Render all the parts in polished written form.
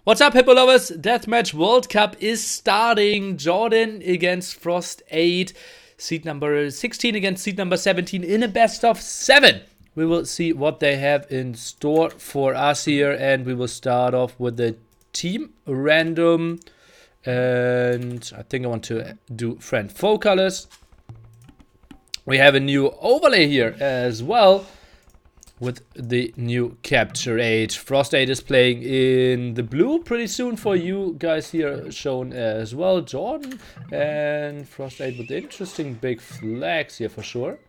What's up, Hippo lovers? Deathmatch World Cup is starting. JorDan against Frost 8. Seed number 16 against seed number 17 in a best of 7. We will see what they have in store for us here. And we will start off with the team random. And I think I want to do friend foe colors. We have a new overlay here as well. With the new capture age. Frost 8 is playing in the blue pretty soon for you guys here shown as well. JorDan and Frost 8 with interesting big flags here for sure.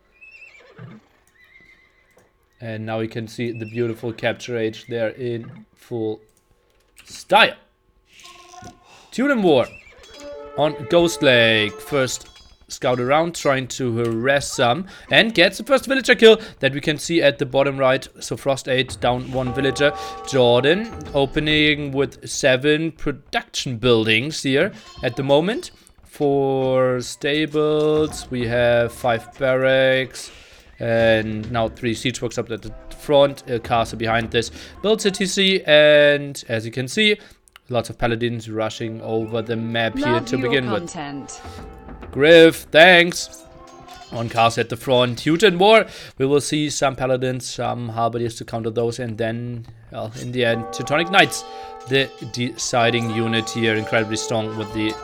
And now we can see the beautiful capture age there in full style. Tune War on Ghost Lake. First scout around, trying to harass some, and gets the first villager kill that we can see at the bottom right. So Frost 8 down one villager. JorDan opening with 7 production buildings here at the moment. 4 stables, we have 5 barracks, and now 3 siege works up at the front, a castle behind this. Builds a TC, and as you can see, lots of paladins rushing over the map here to begin with. Griff, thanks. One castle at the front. Huge and more. We will see some paladins, some halberdiers to counter those, and then, well, in the end, Teutonic Knights, the deciding unit here, incredibly strong with the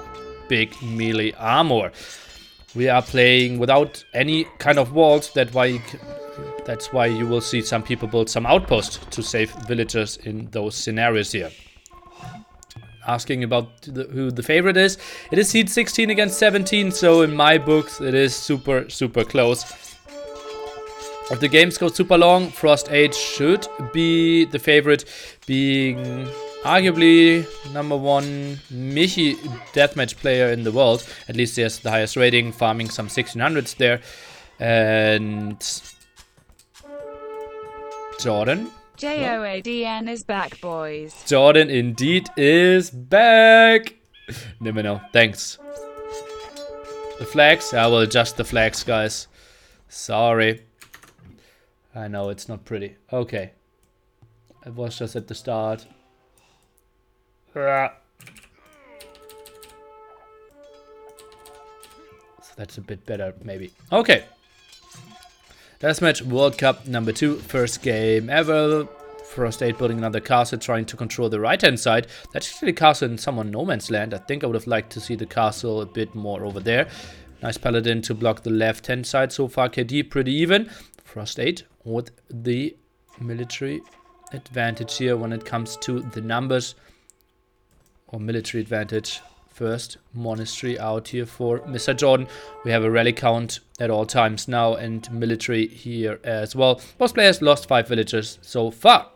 big melee armor. We are playing without any kind of walls. That's why you will see some people build some outposts to save villagers in those scenarios here. Asking about who the favorite is. It is seed 16 against 17, so in my books it is super close. If the games go super long, Frost 8 should be the favorite, being arguably #1 Michi deathmatch player in the world. At least he has the highest rating, farming some 1600s there. And JorDan. JorDan is back, boys. JorDan indeed is back. Never know. Thanks. The flags? I will adjust the flags, guys. Sorry. I know it's not pretty. Okay. It was just at the start. So that's a bit better, maybe. Okay. Deathmatch World Cup #2, first game ever. Frost 8 building another castle, trying to control the right-hand side. That's actually a castle in somewhat no man's land. I think I would have liked to see the castle a bit more over there. Nice paladin to block the left-hand side. So far, KD pretty even. Frost 8 with the military advantage here when it comes to the numbers. Or military advantage. First monastery out here for Mr. JorDan. We have a rally count at all times now, and military here as well. Most players lost 5 villagers so far.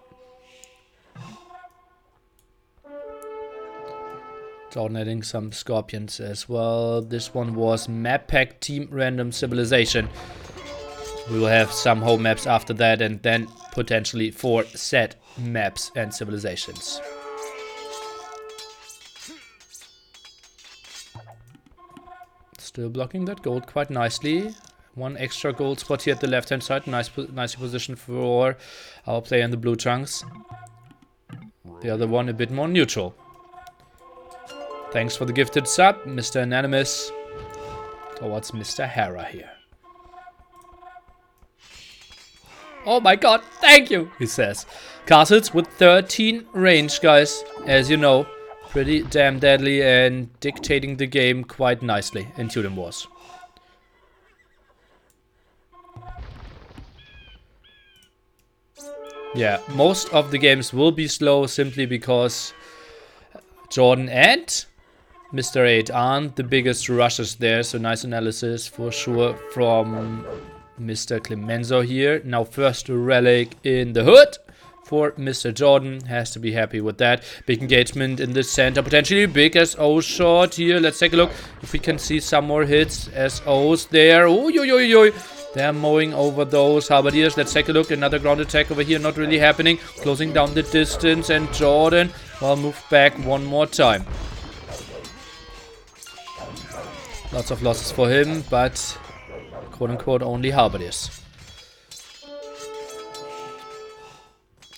JorDan adding some scorpions as well. This one was map pack team random civilization. We will have some home maps after that, and then potentially 4 set maps and civilizations. Still blocking that gold quite nicely. 1 extra gold spot here at the left-hand side. Nicely positioned for our player in the blue trunks. The other one a bit more neutral. Thanks for the gifted sub, Mr. Anonymous. Towards Mr. Hera here. Oh my god, thank you, he says. Castles with 13 range, guys, as you know. Pretty damn deadly and dictating the game quite nicely in Tune Wars. Yeah, most of the games will be slow simply because JorDan and Mr. 8 aren't the biggest rushers there. So nice analysis for sure from Mr. Clemenzo here. Now first relic in the hood. For Mr. JorDan, has to be happy with that. Big engagement in the center, potentially big SO shot here. Let's take a look if we can see some more hits. SOs there. Oy. They're mowing over those halberdiers. Let's take a look. Another ground attack over here, not really happening. Closing down the distance, and JorDan will move back one more time. Lots of losses for him, but quote unquote only halberdiers.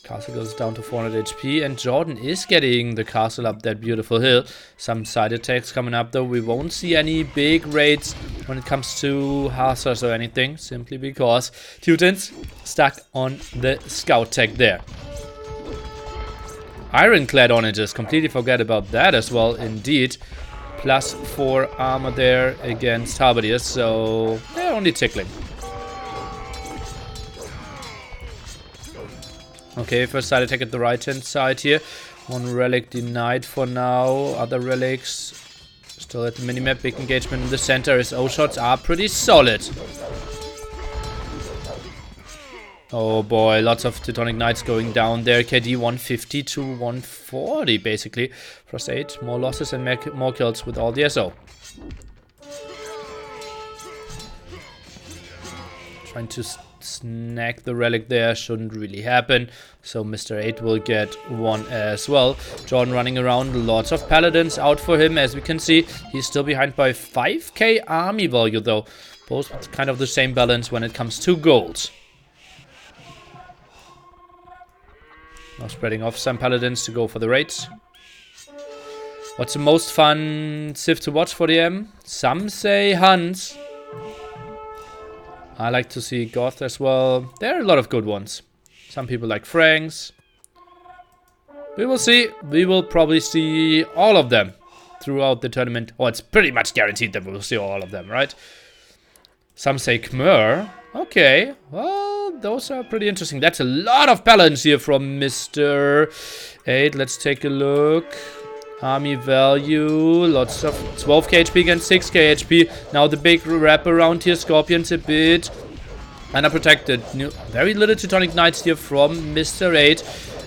Castle goes down to 400 HP, and JorDan is getting the castle up that beautiful hill. Some side attacks coming up, though. We won't see any big raids when it comes to Harsers or anything, simply because Teutons stuck on the scout tech there. Ironclad onages, completely forget about that as well, indeed. +4 armor there against Halberdiers, so they're only tickling. Okay, first side attack at the right hand side here. One relic denied for now. Other relics still at the minimap. Big engagement in the center. His O shots are pretty solid. Oh boy, lots of Teutonic Knights going down there. KD 150 to 140 basically. Frost 8, more losses and more kills with all the SO. Trying to snag the relic there, shouldn't really happen. So Mr. 8 will get one as well. JorDan running around, lots of paladins out for him. As we can see, he's still behind by 5k army value though. Both with kind of the same balance when it comes to gold. Now spreading off some paladins to go for the raids. What's the most fun civ to watch for the M? Some say Huns. I like to see Goth as well. There are a lot of good ones. Some people like Franks. We will see. We will probably see all of them throughout the tournament. Oh, it's pretty much guaranteed that we will see all of them, right? Some say Khmer. Okay. Well, those are pretty interesting. That's a lot of balance here from Mr. 8. Let's take a look. Army value, lots of 12k HP against 6k HP. Now the big wrap around here, Scorpions a bit unprotected. Very little Teutonic Knights here from Mr. 8.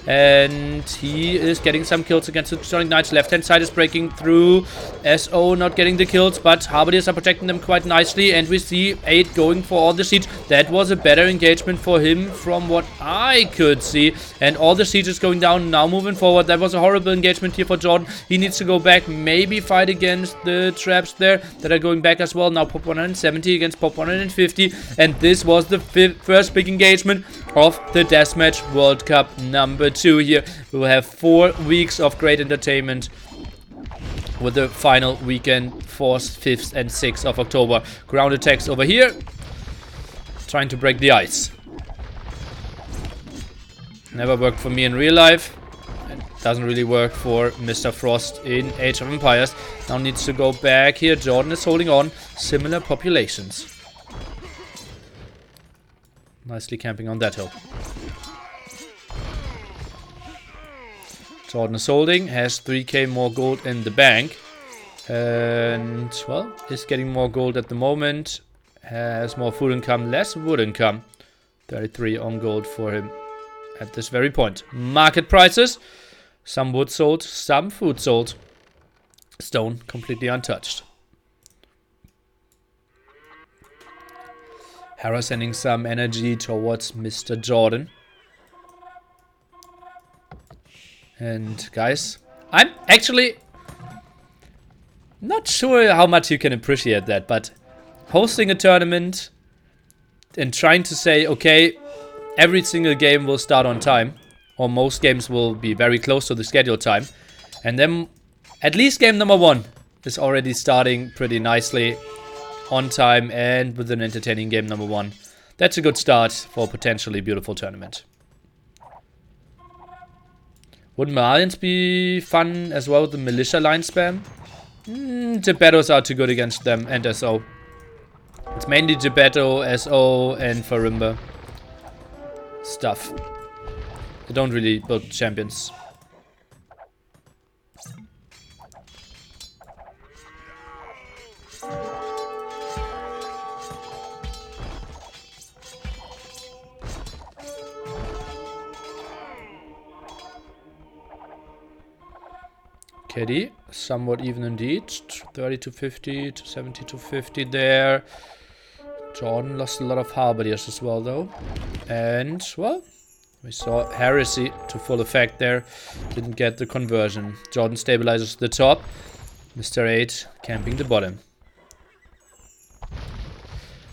And he is getting some kills against the Teutonic Knights. Left hand side is breaking through. SO not getting the kills, but Halberdiers are protecting them quite nicely. And we see 8 going for all the siege. That was a better engagement for him from what I could see. And all the siege is going down now moving forward. That was a horrible engagement here for JorDan. He needs to go back, maybe fight against the traps there that are going back as well. Now Pop 170 against Pop 150. And this was the first big engagement of the Deathmatch World Cup number 2 here. We will have 4 weeks of great entertainment with the final weekend, 4th, 5th and 6th of October. Ground attacks over here, trying to break the ice. Never worked for me in real life. It doesn't really work for Mr. Frost in Age of Empires. Now needs to go back here. JorDan is holding on. Similar populations. Nicely camping on that hill. JorDan is holding, has 3k more gold in the bank. And, well, is getting more gold at the moment. Has more food income, less wood income. 33 on gold for him at this very point. Market prices. Some wood sold, some food sold. Stone completely untouched. Hera sending some energy towards Mr. JorDan. And guys, I'm actually not sure how much you can appreciate that, but hosting a tournament and trying to say, okay, every single game will start on time, or most games will be very close to the scheduled time, and then at least game number 1 is already starting pretty nicely on time and with an entertaining game number 1. That's a good start for a potentially beautiful tournament. Wouldn't Malians be fun as well with the militia line spam? Gebettos are too good against them and SO. It's mainly Gebetto, SO and Farimba stuff. They don't really build champions. KD, somewhat even indeed. 30 to 50 to 70 to 50 there. JorDan lost a lot of Halberdiers as well though. And, well, we saw Heresy to full effect there. Didn't get the conversion. JorDan stabilizes the top. Mr. 8 camping the bottom.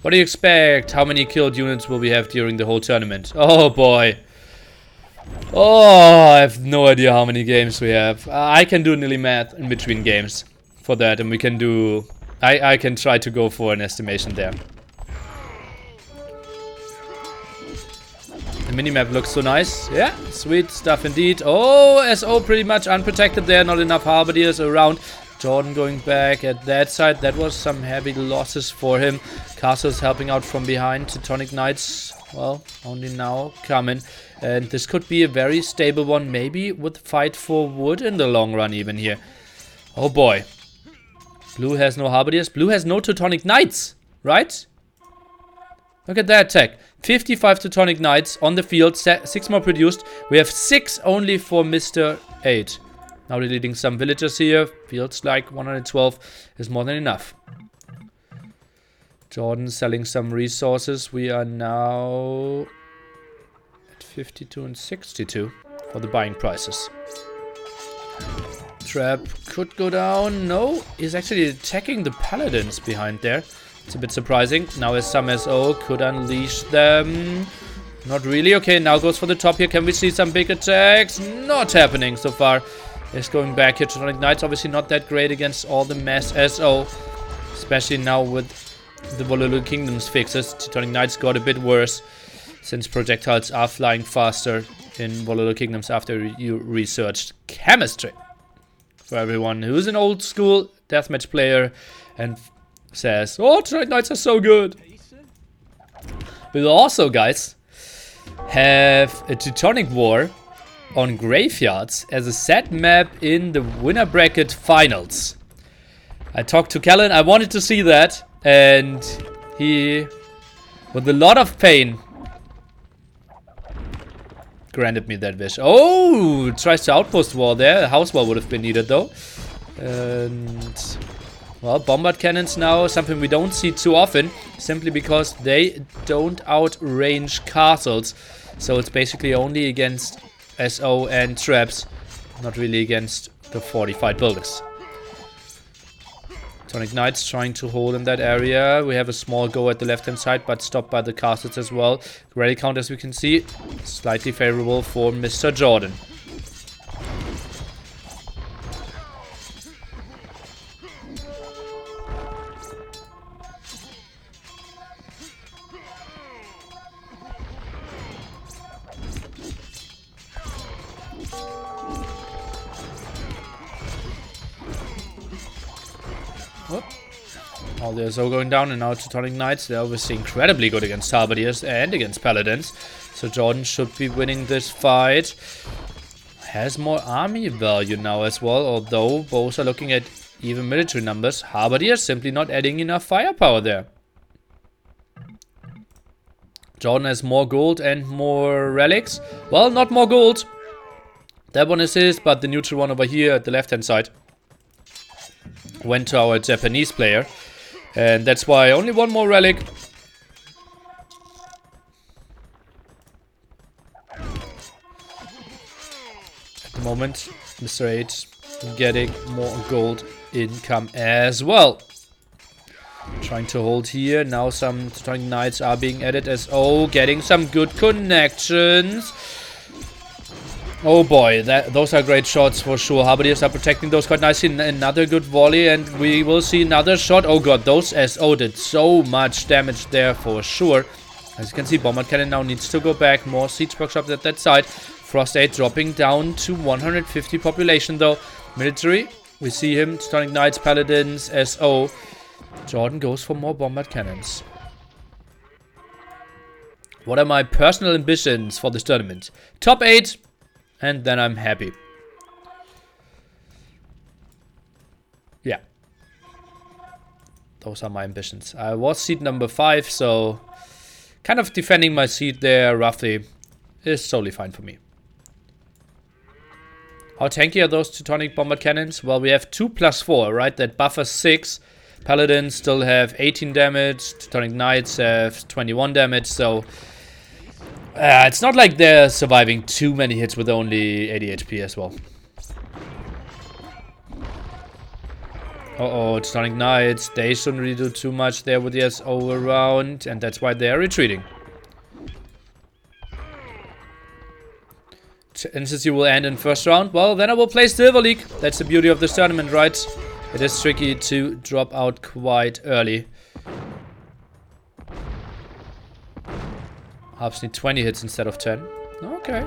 What do you expect? How many killed units will we have during the whole tournament? Oh boy. Oh, I have no idea how many games we have. I can do nearly math in between games for that, and we can do... I can try to go for an estimation there. The minimap looks so nice. Yeah, sweet stuff indeed. Oh, SO pretty much unprotected there. Not enough Halberdiers around. JorDan going back at that side. That was some heavy losses for him. Castle's helping out from behind. Teutonic Knights, well, only now coming. And this could be a very stable one. Maybe with fight for wood in the long run even here. Oh boy. Blue has no Halberdiers. Blue has no Teutonic Knights, right? Look at that attack. 55 Teutonic Knights on the field. 6 more produced. We have 6 only for Mr. 8. Now deleting some villagers here. Feels like 112 is more than enough. JorDan selling some resources. We are now at 52 and 62 for the buying prices. Trap could go down. No, he's actually attacking the paladins behind there. It's a bit surprising. Now his some SO could unleash them. Not really. Okay, now goes for the top here. Can we see some big attacks? Not happening so far. He's going back here. Teutonic Knights obviously not that great against all the mass SO. Especially now with the Volatile Kingdoms fixes. Teutonic Knights got a bit worse. Since projectiles are flying faster in Volatile Kingdoms after you researched chemistry. For everyone who's an old school deathmatch player and says, oh, Teutonic Knights are so good. We'll also, guys, have a Teutonic War on Graveyards as a set map in the winner bracket finals. I talked to Kellen, I wanted to see that, and he, with a lot of pain, granted me that wish. Oh, tries to outpost wall there. A house wall would have been needed though. And well, bombard cannons now, something we don't see too often, simply because they don't outrange castles. So it's basically only against SO and traps, not really against the fortified buildings. Teutonic Knights trying to hold in that area. We have a small go at the left hand side, but stopped by the castles as well. Rally count, as we can see, slightly favorable for Mr. JorDan. All the SO going down, and now Teutonic Knights. They're obviously incredibly good against Halberdiers and against Paladins. So JorDan should be winning this fight. Has more army value now as well, although both are looking at even military numbers. Halberdiers simply not adding enough firepower there. JorDan has more gold and more relics. Well, not more gold. That one is his, but the neutral one over here at the left hand side went to our Japanese player. And that's why only one more relic. At the moment, Mr. 8 getting more gold income as well. Trying to hold here. Now some Teutonic Knights are being added as getting some good connections. Oh boy, those are great shots for sure. Halberdiers are protecting those quite nicely. Another good volley, and we will see another shot. Oh god, those SO did so much damage there for sure. As you can see, Bombard Cannon now needs to go back. More siege workshops at that side. Frost 8 dropping down to 150 population though. Military, we see him. Teutonic Knights, Paladins, SO. JorDan goes for more Bombard Cannons. What are my personal ambitions for this tournament? Top 8. And then I'm happy. Yeah. Those are my ambitions. I was seed number 5, so kind of defending my seed there roughly is totally fine for me. How tanky are those Teutonic Bombard Cannons? Well, we have 2+4, right? That buffers 6. Paladins still have 18 damage. Teutonic Knights have 21 damage, so it's not like they're surviving too many hits with only 80 HP as well. Uh-oh, Teutonic Knights. They shouldn't really do too much there with the SO around, and that's why they're retreating. NCC will end in first round. Well, then I will play Silver League. That's the beauty of this tournament, right? It is tricky to drop out quite early. Harps need 20 hits instead of 10. Okay.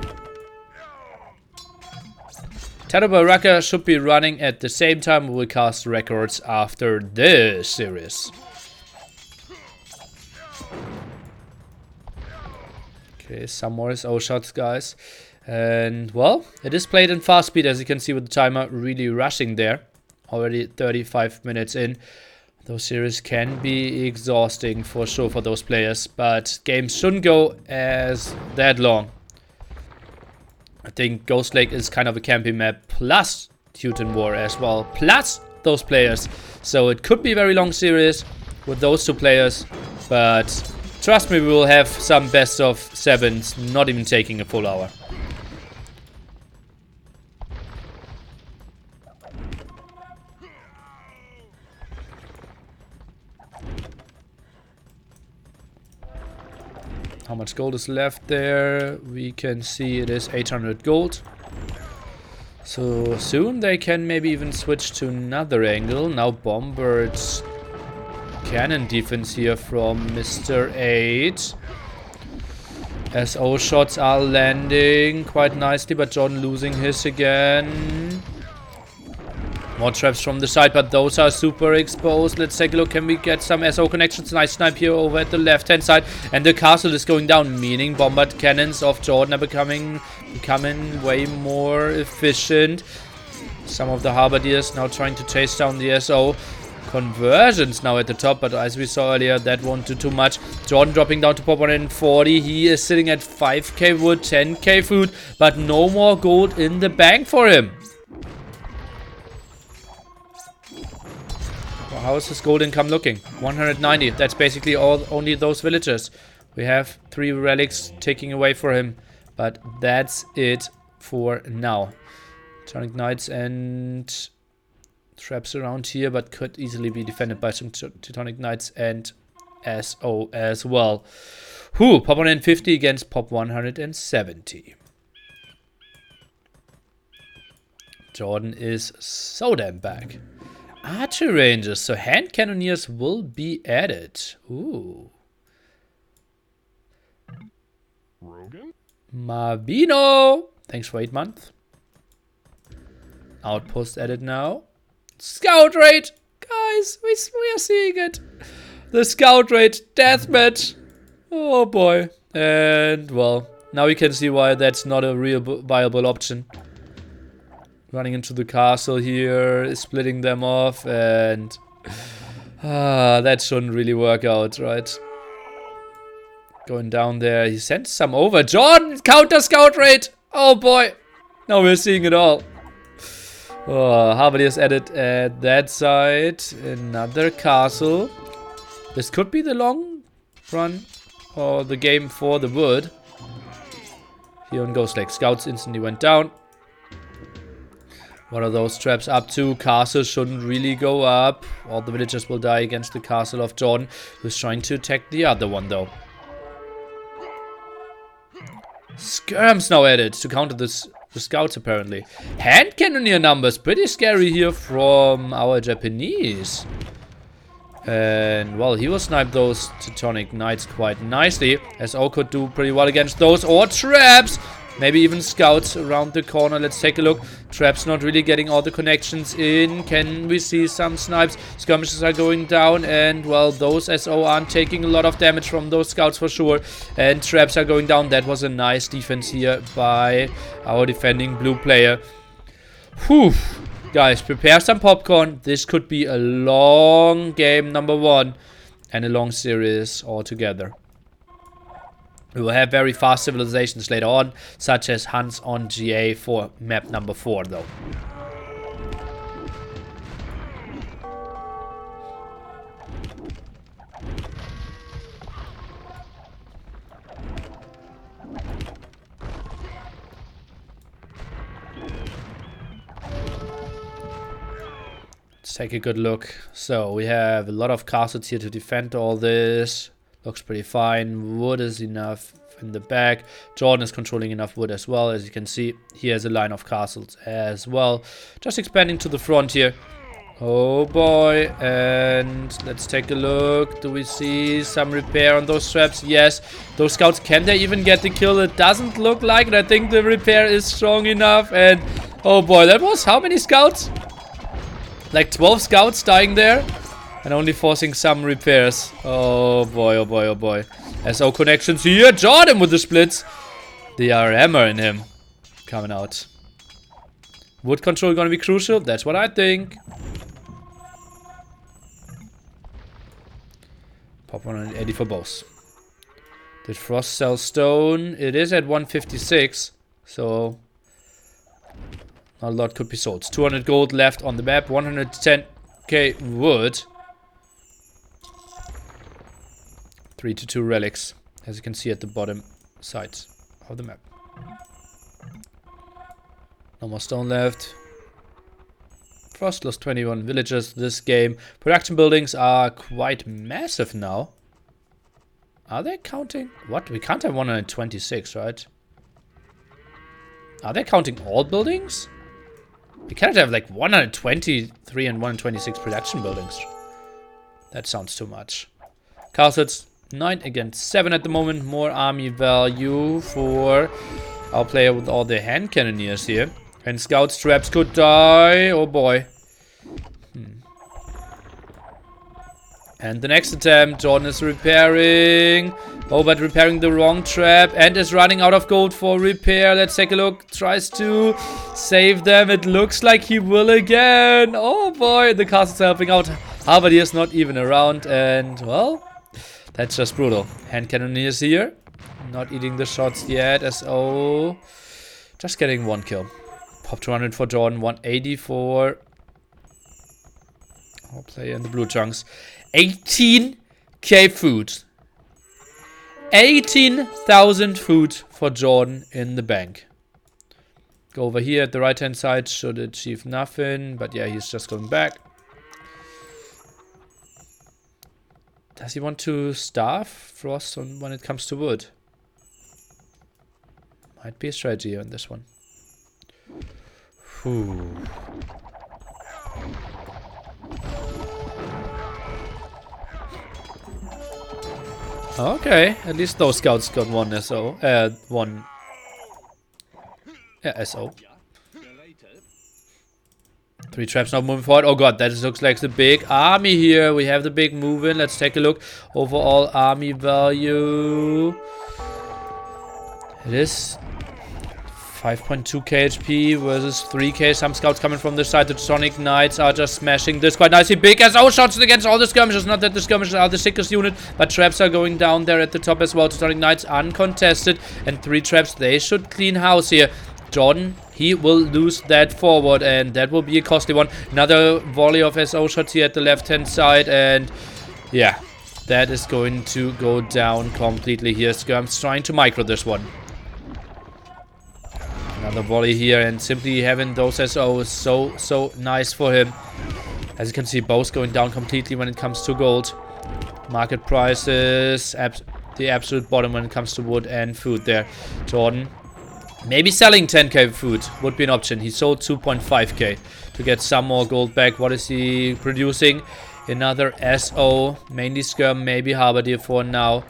Tato Baraka should be running at the same time. We will cast records after this series. Okay, some more SO shots, guys. And, well, it is played in fast speed, as you can see with the timer really rushing there. Already 35 minutes in. Those series can be exhausting for sure for those players, but games shouldn't go as that long. I think Ghost Lake is kind of a camping map, plus Teuton War as well, plus those players. So it could be a very long series with those two players, but trust me, we will have some best of 7s, not even taking a full hour. How much gold is left there? We can see it is 800 gold. So soon they can maybe even switch to another angle. Now Bomber's cannon defense here from Mr. 8. SO shots are landing quite nicely, but JorDan losing his again. More traps from the side, but those are super exposed. Let's take a look. Can we get some SO connections? Nice snipe here over at the left-hand side. And the castle is going down, meaning bombard cannons of JorDan are becoming way more efficient. Some of the Harbardiers now trying to chase down the SO. Conversions now at the top, but as we saw earlier, that won't do too much. JorDan dropping down to pop 140. He is sitting at 5k wood, 10k food, but no more gold in the bank for him. How is his gold income looking? 190. That's basically only those villagers. We have 3 relics taking away for him. But that's it for now. Tonic Knights and traps around here, but could easily be defended by some Teutonic Knights and SO as well. Whew, pop 150 against pop 170. JorDan is so damn back. Archer ranges, so hand cannoneers will be added. Ooh. Rogan? Mavino! Thanks for 8 months. Outpost added now. Scout raid! Guys, we are seeing it. The scout raid deathmatch. Oh boy. And, well, now we can see why that's not a real viable option. Running into the castle here, splitting them off, and that shouldn't really work out, right? Going down there, he sends some over. JorDan, counter scout raid! Oh boy! Now we're seeing it all. Oh, Harbardiers added at that side. Another castle. This could be the long run or the game for the wood. Here on Ghost Lake, scouts instantly went down. What are those traps up to? Castle shouldn't really go up. All the villagers will die against the castle of JorDan, who's trying to attack the other one though. Skirms now added to counter the scouts apparently. Hand cannoneer numbers, pretty scary here from our Japanese. And well, he will snipe those Teutonic Knights quite nicely. SO could do pretty well against those. Or traps! Maybe even scouts around the corner. Let's take a look. Traps not really getting all the connections in. Can we see some snipes? Skirmishes are going down. And, well, those SO aren't taking a lot of damage from those scouts for sure. And traps are going down. That was a nice defense here by our defending blue player. Whew. Guys, prepare some popcorn. This could be a long game, number 1. And a long series altogether. We will have very fast civilizations later on, such as hunts on GA for map number 4 though. Let's take a good look. So we have a lot of castles here to defend all this. Looks pretty fine. Wood is enough. in the back. JorDan is controlling enough wood as well. As you can see, he has a line of castles as well. Just expanding to the front here. Oh boy, and let's take a look. Do we see some repair on those traps? Yes. Those scouts, can they even get the kill? It doesn't look like it. I think the repair is strong enough. And oh boy, that was how many scouts? Like 12 scouts dying there. And only forcing some repairs. Oh boy, oh boy, oh boy. SO connections here. JorDan with the splits. They are hammering him. Coming out. Wood control gonna be crucial? That's what I think. Pop 180 for both. Did Frost sell stone? It is at 156. So not a lot could be sold. 200 gold left on the map. 110k wood. 3 to 2 relics. As you can see at the bottom side of the map. No more stone left. Frost lost 21 villagers this game. Production buildings are quite massive now. Are they counting? What? We can't have 126, right? Are they counting all buildings? We can't have like 123 and 126 production buildings. That sounds too much. Castles 9 against 7 at the moment. More army value for our player with all the hand cannoneers here. And scout traps could die. Oh boy. And the next attempt, JorDan is repairing. Oh, but repairing the wrong trap. And is running out of gold for repair. Let's take a look. Tries to save them. It looks like he will again. Oh boy, the castle's helping out. Harvard is not even around. And, well, that's just brutal. Hand cannoneers here. Not eating the shots yet. SO. Just getting 1 kill. Pop 200 for JorDan. 180 for our player in the blue chunks. 18k food. 18,000 food for JorDan in the bank. Go over here at the right hand side. Should achieve nothing. But yeah, he's just going back. Does he want to starve Frost when it comes to wood? Might be a strategy on this one. Whew. Okay, at least those scouts got 1 SO. 1. Yeah, SO. 3 traps now moving forward. Oh god, that looks like the big army here. We have the big move in. Let's take a look. Overall army value. It is 5.2k HP versus 3k. Some scouts coming from this side. The Sonic Knights are just smashing this quite nicely. Big SO shots against all the skirmishers. Not that the skirmishers are the sickest unit, but traps are going down there at the top as well. The Sonic Knights uncontested. And 3 traps. They should clean house here. JorDan, he will lose that forward. And that will be a costly one. Another volley of SO shots here at the left-hand side. And yeah, that is going to go down completely here. Skirm's trying to micro this one. Another volley here, and simply having those SO is so nice for him. As you can see, both going down completely when it comes to gold. Market prices, the absolute bottom when it comes to wood and food there. JorDan, maybe selling 10k food would be an option. He sold 2.5k to get some more gold back. What is he producing? Another SO, mainly skirm, maybe Halberdier for now.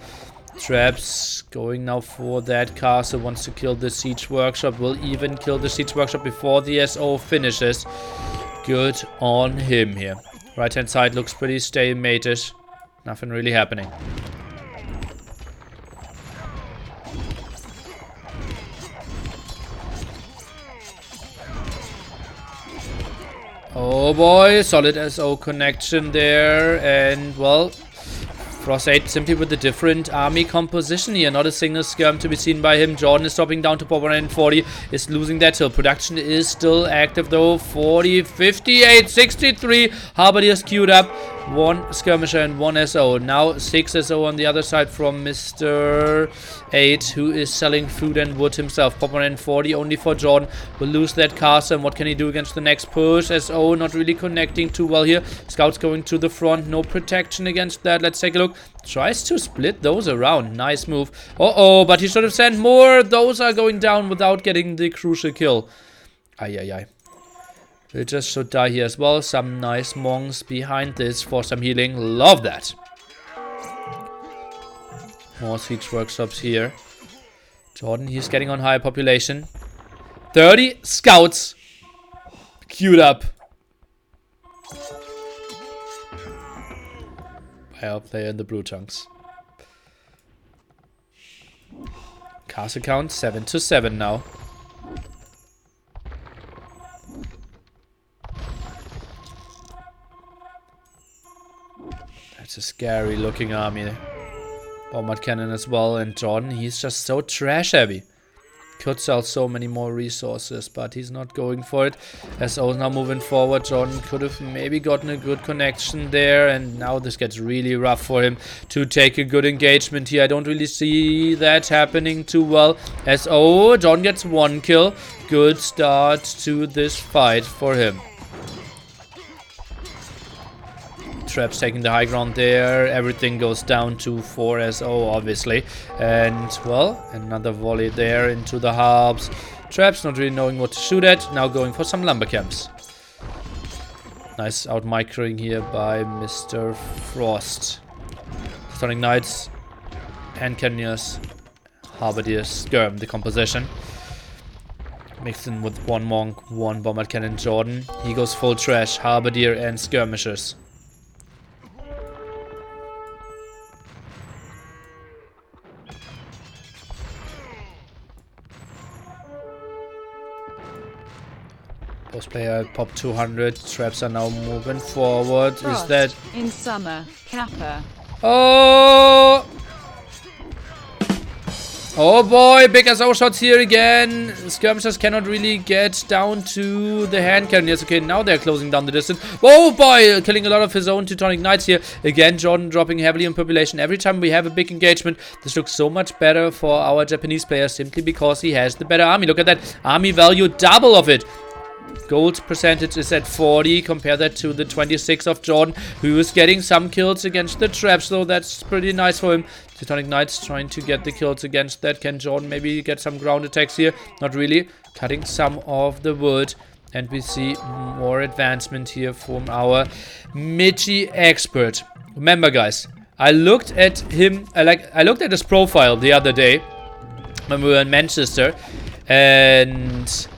Traps going now for that castle. Wants to kill the siege workshop. Will even kill the siege workshop before the SO finishes. Good on him here. Right hand side looks pretty stalemated. Nothing really happening. Oh boy, solid SO connection there. And well, Frost 8 simply with a different army composition here. Not a single skirm to be seen by him. JorDan is dropping down to 140. Is losing that hill. Production is still active though. 40, 58, 63. Halberdier is queued up. 1 skirmisher and 1 SO. Now 6 SO on the other side from Mr. 8, who is selling food and wood himself. Pop 140 only for JorDan. Will lose that castle. And what can he do against the next push? SO not really connecting too well here. Scouts going to the front. No protection against that. Let's take a look. Tries to split those around. Nice move. Uh-oh, but he should have sent more. Those are going down without getting the crucial kill. Ay, ay, ay. Villagers should die here as well. Some nice monks behind this for some healing. Love that. More siege workshops here. JorDan, he's getting on high population. 30 scouts queued up. By our player in the blue chunks. Castle count 7 to 7 now. It's a scary looking army. Bombard cannon as well, and JorDan, he's just so trash heavy. Could sell so many more resources, but he's not going for it. SO is now moving forward. JorDan could have maybe gotten a good connection there, and now this gets really rough for him to take a good engagement here. I don't really see that happening too well. SO, JorDan gets 1 kill. Good start to this fight for him. Traps taking the high ground there. Everything goes down to 4 SO, obviously. And, well, another volley there into the hubs. Traps not really knowing what to shoot at. Now going for some lumber camps. Nice out-microing here by Mr. Frost. Sonic Knights, Hand Cannoneers, Halberdiers, skirm the composition. Mixed in with 1 monk, 1 bombard cannon. JorDan, he goes full trash. Halberdier and skirmishers. Post player pop 200. Traps are now moving forward. Frost Is that in summer? Kappa. Oh! Oh boy, big SO shots here again. Skirmishers cannot really get down to the hand cannoneers. Okay, now they're closing down the distance. Oh boy, killing a lot of his own Teutonic Knights here. Again, JorDan dropping heavily in population. Every time we have a big engagement, this looks so much better for our Japanese player simply because he has the better army. Look at that army value, double of it. Gold percentage is at 40. Compare that to the 26 of JorDan, who is getting some kills against the traps, though that's pretty nice for him. Teutonic Knights trying to get the kills against that. Can JorDan maybe get some ground attacks here? Not really. Cutting some of the wood. And we see more advancement here from our Michi expert. Remember, guys, I looked at him, I looked at his profile the other day when we were in Manchester, and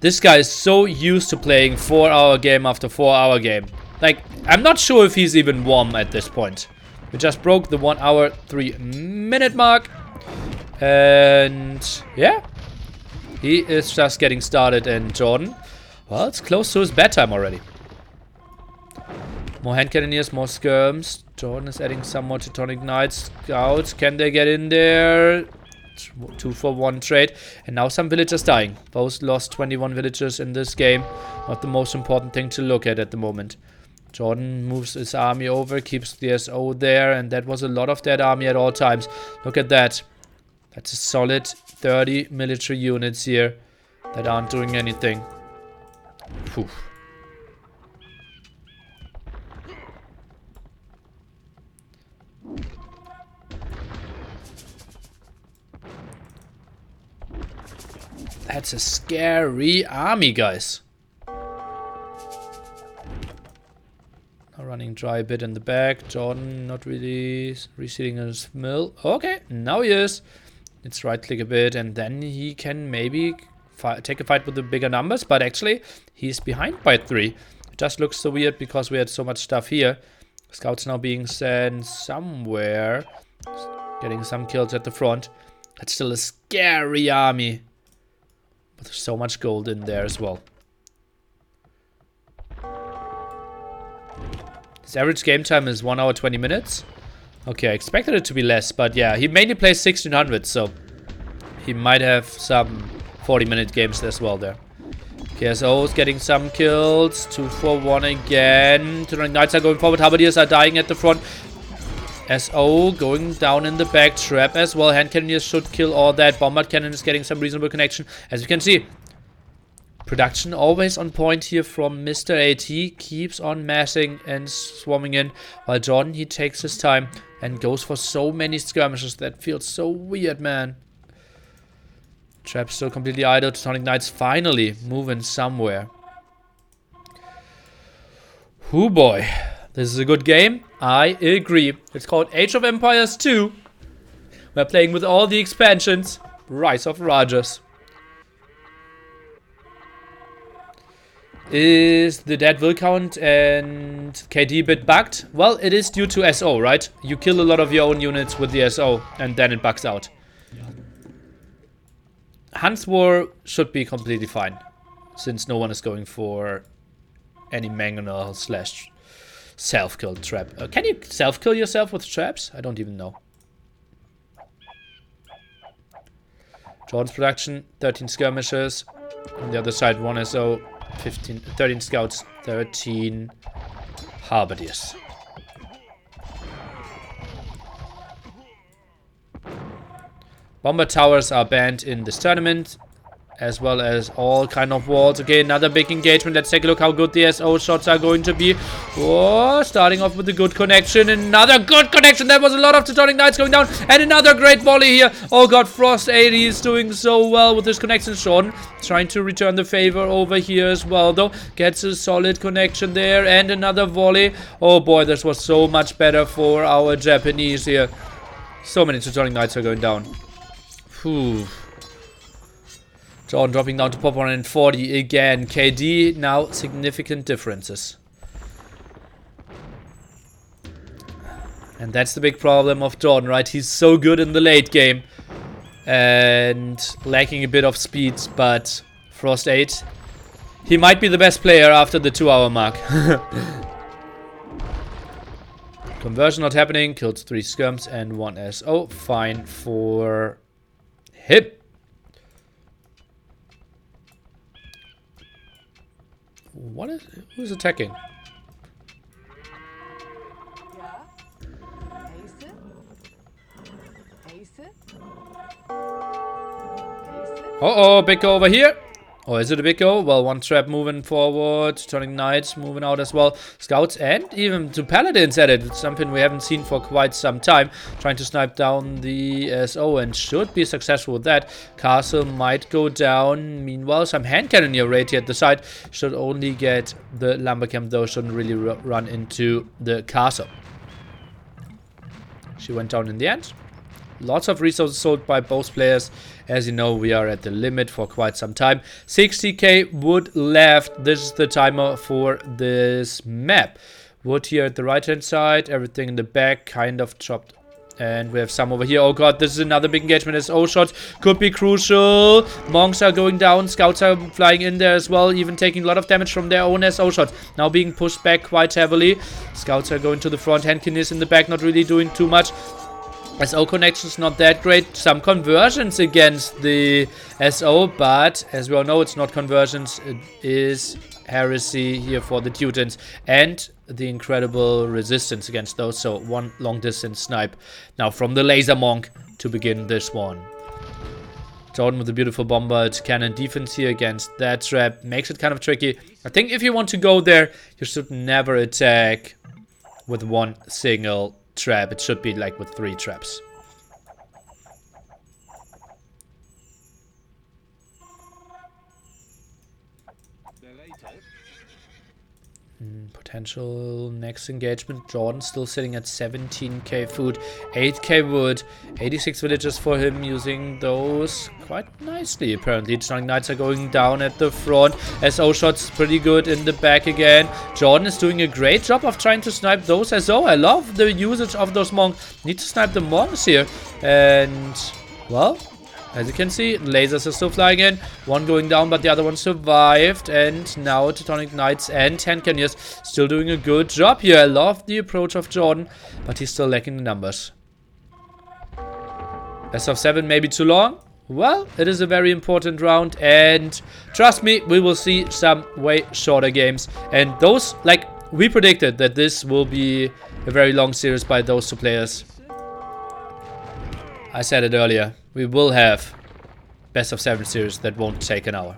this guy is so used to playing 4-hour game after 4-hour game. Like, I'm not sure if he's even warm at this point. We just broke the 1 hour 3 minute mark. And yeah, he is just getting started. And JorDan, well, it's close to his bedtime already. More hand cannoneers, more skirms. JorDan is adding some more Teutonic Knights. Scouts, can they get in there? 2-for-1 trade, and now some villagers dying. Both lost 21 villagers in this game. Not the most important thing to look at the moment. JorDan moves his army over, keeps the SO there, and that was a lot of that army at all times. Look at that. That's a solid 30 military units here that aren't doing anything. Phew. That's a scary army, guys. Now running dry a bit in the back. JorDan not really reseating his mill. Okay, now he is. Let's right click a bit and then he can maybe take a fight with the bigger numbers. But actually, he's behind by 3. It just looks so weird because we had so much stuff here. Scouts now being sent somewhere. Getting some kills at the front. That's still a scary army. But there's so much gold in there as well. His average game time is 1 hour 20 minutes. Okay, I expected it to be less, but yeah, he mainly plays 1600, so he might have some 40-minute games as well there. KSO is getting some kills. 2 for 1 again. Teutonic Knights are going forward. Halberdiers are dying at the front. SO going down in the back. Trap as well. Hand Cannoneers should kill all that. Bombard Cannon is getting some reasonable connection. As you can see, production always on point here from Mr. 8. He keeps on massing and swarming in. While JorDan, he takes his time and goes for so many skirmishes. That feels so weird, man. Trap still completely idle. Teutonic Knights finally moving somewhere. Hoo boy. This is a good game. I agree. It's called Age of Empires 2. We're playing with all the expansions. Rise of Rajas. Is the dead will count and KD bit bugged? Well, it is due to SO, right? You kill a lot of your own units with the SO and then it bugs out. Hans War should be completely fine, since no one is going for any mangonel slash self-kill trap. Can you self-kill yourself with traps? I don't even know. JorDan's production, 13 skirmishes. On the other side, 1 SO, 13 scouts, 13 halberdiers. Bomber towers are banned in this tournament, as well as all kind of walls. Okay, another big engagement. Let's take a look how good the SO shots are going to be. Oh, starting off with a good connection. Another good connection. There was a lot of Teutonic Knights going down. And another great volley here. Oh god, Frost 80 is doing so well with his connection. JorDan trying to return the favor over here as well, though. Gets a solid connection there. And another volley. Oh boy, this was so much better for our Japanese here. So many Teutonic Knights are going down. Whew. JorDan dropping down to pop 140 again. KD now significant differences. And that's the big problem of JorDan, right? He's so good in the late game and lacking a bit of speed, but Frost 8, he might be the best player after the 2-hour mark. Conversion not happening. Killed 3 skirms and 1 SO. Fine for him. What is... who's attacking? Uh-oh, big go over here. Or is it a big go? Well, one trap moving forward. Teutonic Knights moving out as well. Scouts and even 2 Paladins at it. It's something we haven't seen for quite some time. Trying to snipe down the SO and should be successful with that. Castle might go down. Meanwhile, some hand cannoneer raid here at the side. Should only get the lumber camp though. Shouldn't really run into the castle. She went down in the end. Lots of resources sold by both players. As you know, we are at the limit for quite some time. 60k wood left. This is the timer for this map. Wood here at the right hand side. Everything in the back kind of chopped. And we have some over here. Oh god, this is another big engagement. SO shots could be crucial. Monks are going down. Scouts are flying in there as well. Even taking a lot of damage from their own SO shots. Now being pushed back quite heavily. Scouts are going to the front. Handkin is in the back, not really doing too much. SO connections not that great. Some conversions against the SO, but as we all know, it's not conversions. It is heresy here for the Teutons and the incredible resistance against those. So 1 long distance snipe now from the laser monk to begin this one. JorDan with a beautiful bombard cannon defense here against that trap makes it kind of tricky. I think if you want to go there, you should never attack with 1 single trap. It should be like with 3 traps. Potential next engagement. JorDan still sitting at 17k food, 8k wood, 86 villagers for him, using those quite nicely apparently. Teutonic Knights are going down at the front. SO shots pretty good in the back again. JorDan is doing a great job of trying to snipe those SO. I love the usage of those monks. Need to snipe the monks here. And, well, as you can see, lasers are still flying in. One going down, but the other one survived. And now Teutonic Knights and hand cannoneers still doing a good job here. I love the approach of JorDan, but he's still lacking the numbers. Best of 7, maybe too long. well, it is a very important round, and trust me, we will see some way shorter games. And those, like, we predicted that this will be a very long series by those two players. I said it earlier, we will have best of 7 series that won't take an hour.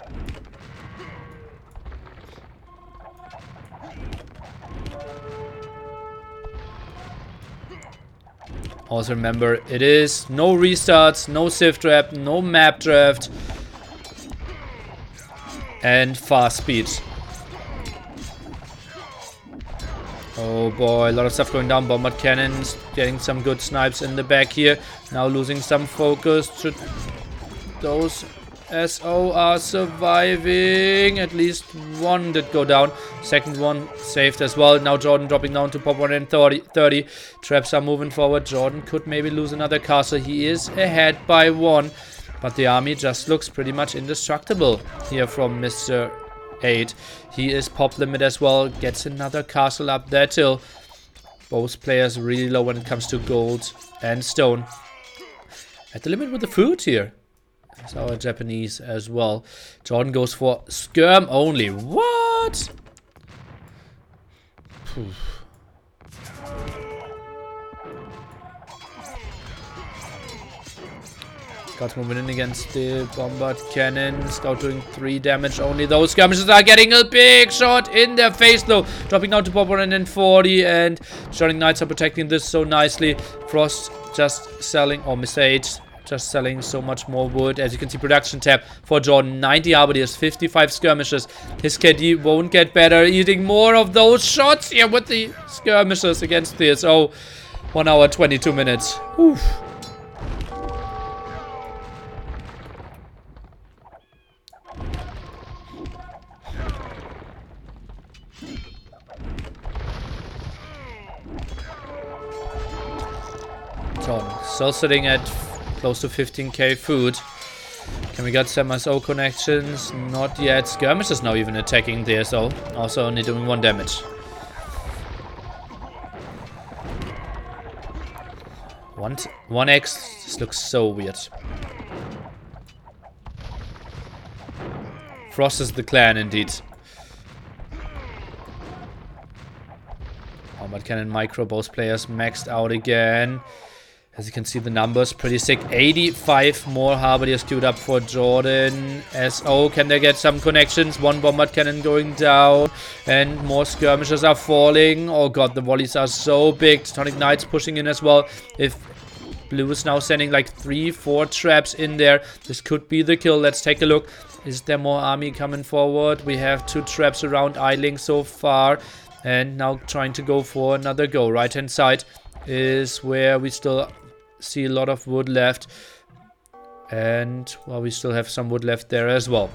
Also remember, it is no restarts, no sift trap, no map draft, and fast speed. Oh boy, a lot of stuff going down. Bombard cannons getting some good snipes in the back here. Now losing some focus. Those SO are surviving. At least one did go down. Second one saved as well. Now JorDan dropping down to pop 130. Traps are moving forward. JorDan could maybe lose another castle. He is ahead by 1. But the army just looks pretty much indestructible here from Mr. 8. He is pop limit as well. Gets another castle up that hill. Both players really low when it comes to gold and stone. At the limit with the food here. It's our Japanese as well. JorDan goes for skirm only. What? Scout's moving in against the bombard cannon. Scout doing 3 damage only. Those skirmishes are getting a big shot in their face though. Dropping down to pop 140, and Shining Knights are protecting this so nicely. Frost just selling, or Mr. H just selling so much more wood. As you can see, production tab for JorDan, 90 Halberdiers, 55 skirmishes. His KD won't get better. Eating more of those shots here with the skirmishes against this. Oh, 1 hour, 22 minutes. Oof. JorDan still sitting at close to 15k food. Can we get some SO connections? Not yet. Skirmish is now even attacking the SO. Also only doing 1 damage. One X. This looks so weird. Frost is the clan indeed. Bombard cannon micro. Both players maxed out again. As you can see, the numbers pretty sick. 85 more Halberdiers queued up for JorDan. SO, can they get some connections? 1 bombard cannon going down. And more skirmishers are falling. Oh god, the volleys are so big. Teutonic Knights pushing in as well. If Blue is now sending like 3-4 traps in there, this could be the kill. Let's take a look. Is there more army coming forward? We have 2 traps around idling so far. And now trying to go for another go. Right hand side is where we still see a lot of wood left, and well, we still have some wood left there as well.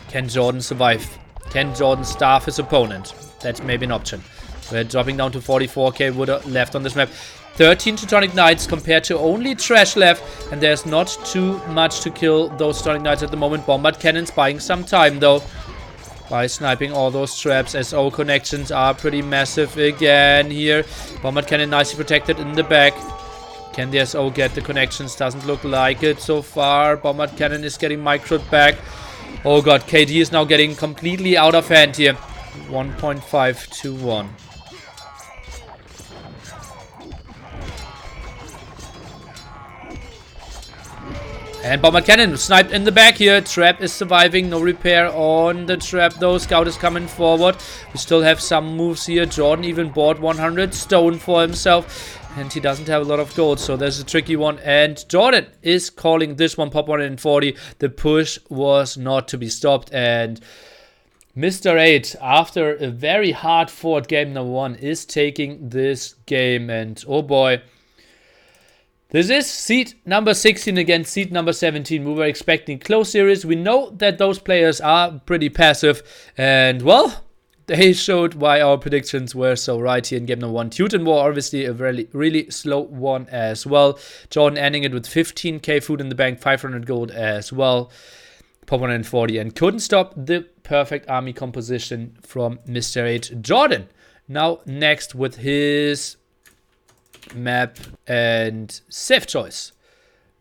Can JorDan survive? Can JorDan starve his opponent? That's maybe an option. We're dropping down to 44k wood left on this map. 13 Teutonic Knights compared to only trash left, and there's not too much to kill those Teutonic Knights at the moment. Bombard cannons buying some time though by sniping all those traps. SO connections are pretty massive again here. Bombard cannon nicely protected in the back. Can the SO get the connections? Doesn't look like it so far. Bombard cannon is getting microed back. Oh god, KD is now getting completely out of hand here. 1.5 to 1. And bombard cannon sniped in the back here. Trap is surviving. No repair on the trap though. Scout is coming forward. We still have some moves here. JorDan even bought 100 stone for himself. And he doesn't have a lot of gold. So there's a tricky one. And JorDan is calling this one pop 140. The push was not to be stopped. And Mr. 8, after a very hard fought game number 1, is taking this game. And oh boy. This is seed number 16 against seed number 17. We were expecting close series. We know that those players are pretty passive. And, well, they showed why our predictions were so right here in game number 1. Teuton War, obviously, a really slow one as well. JorDan ending it with 15k food in the bank, 500 gold as well. Pop 140. And couldn't stop the perfect army composition from Mr. 8. JorDan now next with his map and safe choice.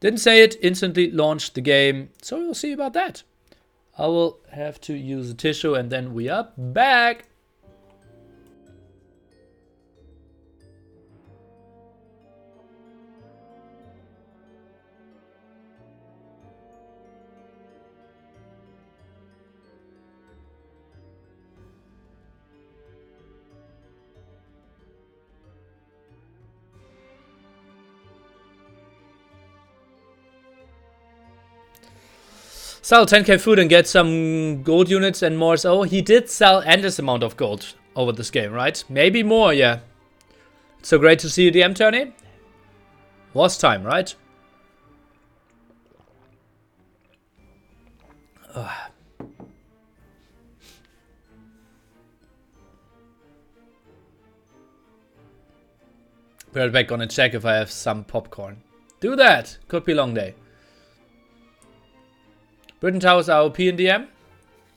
Didn't say it, instantly launched the game. So we'll see about that. I will have to use a tissue and then we are back. Sell 10k food and get some gold units and more. So he did sell endless amount of gold over this game, right? Maybe more, yeah. So great to see you, DM Tony. Was time, right? Be right back, gonna check if I have some popcorn. Do that! Could be a long day. Britain Towers are OP in DM?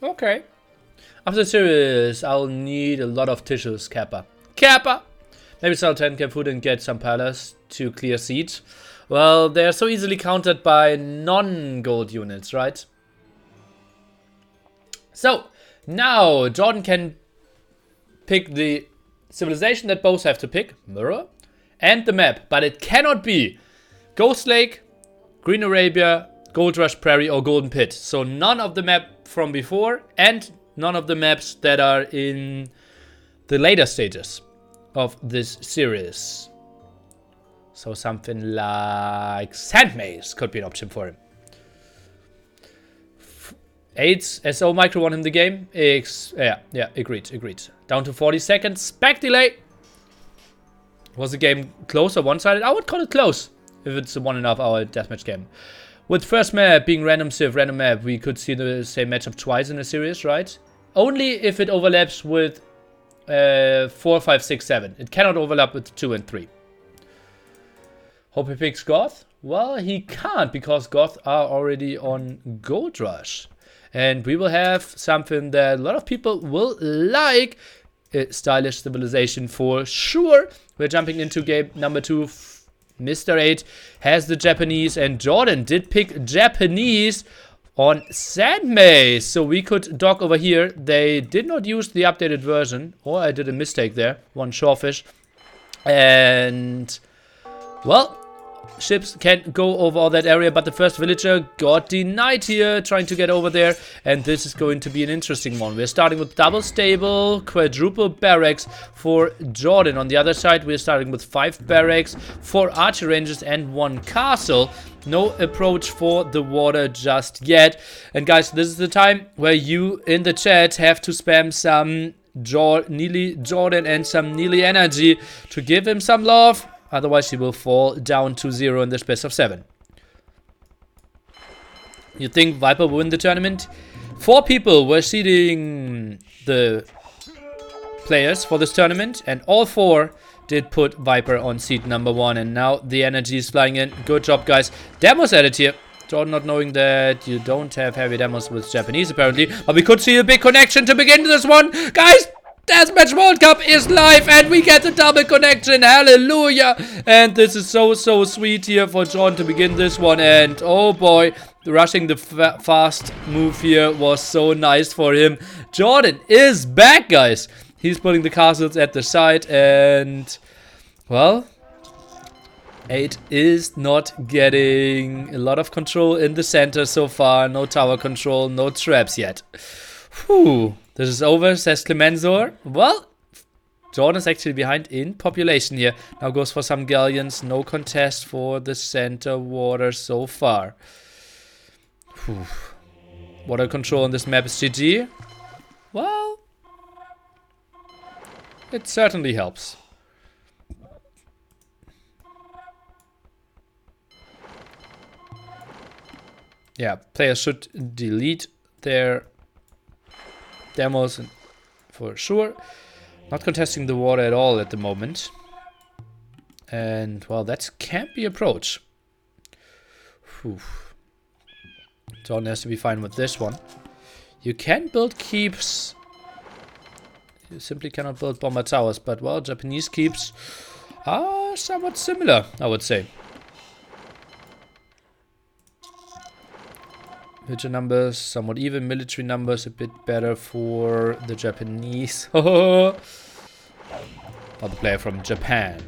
Okay. After the series, I'll need a lot of tissues, Kappa. Kappa! Maybe sell 10k food and get some palace to clear siege. Well, they are so easily countered by non-gold units, right? So, now JorDan can pick the civilization that both have to pick, Mirror, and the map. But it cannot be Ghost Lake, Green Arabia, Gold Rush Prairie or Golden Pit. So none of the map from before and none of the maps that are in the later stages of this series. So something like Sand Maze could be an option for him. 8 SO Micro won him the game. Yeah, agreed. Down to 40 seconds. Back delay. Was the game close or one-sided? I would call it close if it's a 1.5 hour deathmatch game. With first map being random civ, random map, we could see the same matchup twice in a series, right? Only if it overlaps with 4, 5, 6, 7. It cannot overlap with 2 and 3. Hope he picks Goth. Well, he can't because Goth are already on Gold Rush. And we will have something that a lot of people will like. A stylish civilization for sure. We're jumping into game number 2. Mr. 8 has the Japanese, and JorDan did pick Japanese on Sand Maze. So we could dock over here. They did not use the updated version, or I did a mistake there. One shorefish. And, well, ships can't go over all that area, but the first villager got denied here, trying to get over there, and this is going to be an interesting one. We're starting with double stable, quadruple barracks for JorDan. On the other side, we're starting with 5 barracks, 4 archer ranges, and 1 castle. No approach for the water just yet. And guys, this is the time where you in the chat have to spam some JorDan and some Neely energy to give him some love. Otherwise, he will fall down to 0 in this best of 7. You think Viper will win the tournament? 4 people were seeding the players for this tournament, and all 4 did put Viper on seed number 1. And now the energy is flying in. Good job, guys. Demos added here. JorDan not knowing that you don't have heavy demos with Japanese, apparently. But we could see a big connection to begin this one. Guys! Deathmatch World Cup is live and we get the double connection. Hallelujah. And this is so sweet here for JorDan to begin this one. And oh boy, rushing the fast move here was so nice for him. JorDan is back, guys. He's putting the castles at the side and, well, 8 is not getting a lot of control in the center so far. No tower control, no traps yet. Whew. This is over, says Clemensor. Well, JorDan is actually behind in population here. Now goes for some galleons. No contest for the center water so far. Whew. Water control on this map is GG. Well, it certainly helps. Yeah, players should delete their demos for sure. Not contesting the water at all at the moment. And, well, that can't be approach. Whew. JorDan has to be fine with this one. You can build keeps. You simply cannot build bomber towers. But, well, Japanese keeps are somewhat similar, I would say. Villager numbers, somewhat even. Military numbers, a bit better for the Japanese. Or the player from Japan.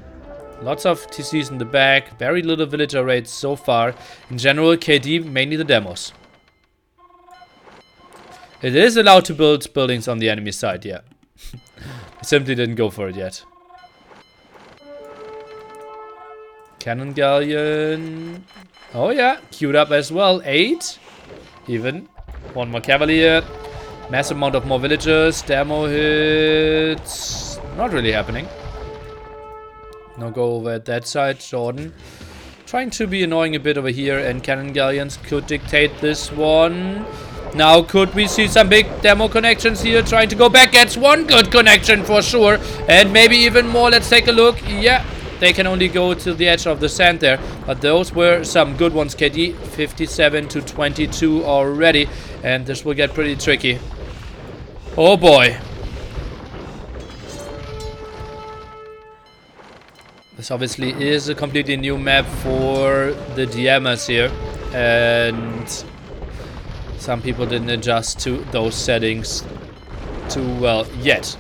Lots of TCs in the back. Very little villager raids so far. In general, KD, mainly the demos. It is allowed to build buildings on the enemy side, yeah. Simply didn't go for it yet. Cannon Galleon. Oh yeah, queued up as well. 8. Even. 1 more Cavalier. Massive amount of more villagers. Demo hits. Not really happening. No go over at that side. JorDan trying to be annoying a bit over here. And Cannon Galleons could dictate this one. Now could we see some big demo connections here? Trying to go back. Gets one good connection for sure. And maybe even more. Let's take a look. Yeah. They can only go to the edge of the sand there. But those were some good ones. KD 57 to 22 already. And this will get pretty tricky. Oh boy. This obviously is a completely new map for the DMers here. And some people didn't adjust to those settings too well yet.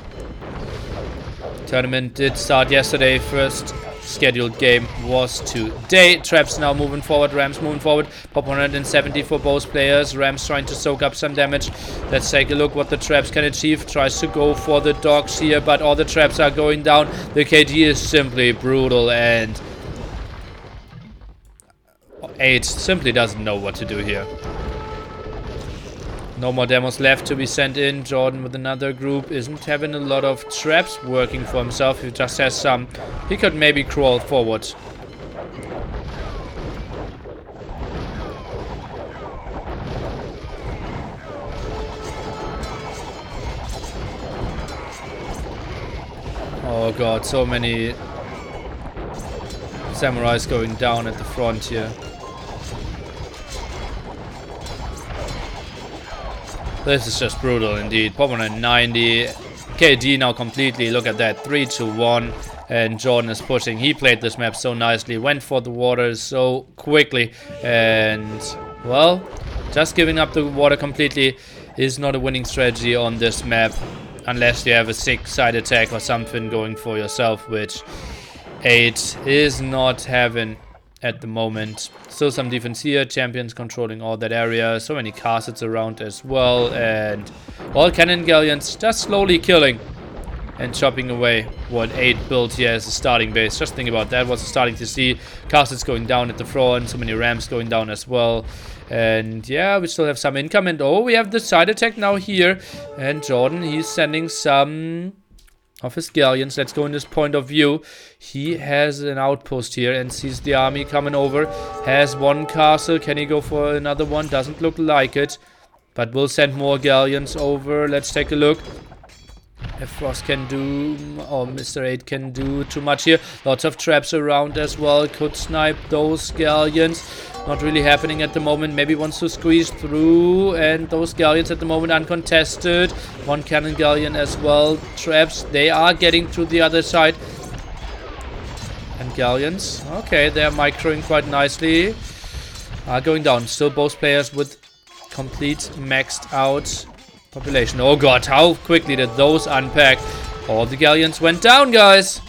Tournament did start yesterday. First scheduled game was today. Traps now moving forward. Rams moving forward. Pop 170 for both players. Rams trying to soak up some damage. Let's take a look what the traps can achieve. Tries to go for the dogs here, but all the traps are going down. The KD is simply brutal, and 8 simply doesn't know what to do here. No more demos left to be sent in. JorDan with another group isn't having a lot of traps working for himself. He just has some. He could maybe crawl forward. Oh god, so many samurais going down at the front here. This is just brutal indeed. Pop 190. KD now completely. Look at that. 3 to 1. And JorDan is pushing. He played this map so nicely. Went for the water so quickly. And, well, just giving up the water completely is not a winning strategy on this map. Unless you have a sick side attack or something going for yourself. Which 8 is not having at the moment. Still some defense here. Champions controlling all that area. So many castles around as well. And all cannon galleons just slowly killing and chopping away what 8 built here as a starting base. Just think about that. What we're starting to see. Castles going down at the front. So many rams going down as well. And yeah, we still have some income. And oh, we have the side attack now here. And JorDan, he's sending some of his galleons. Let's go in this point of view. He has an outpost here and sees the army coming over. Has one castle. Can he go for another one? Doesn't look like it. But we'll send more galleons over. Let's take a look. If Frost can do, or Mr. 8 can do too much here. Lots of traps around as well. Could snipe those galleons. Not really happening at the moment. Maybe wants to squeeze through. And those galleons at the moment uncontested. One cannon galleon as well. Traps. They are getting to the other side. And galleons. Okay, they're microing quite nicely. Are going down. Still both players with complete maxed out population. Oh god, how quickly did those unpack. All the galleons went down, guys.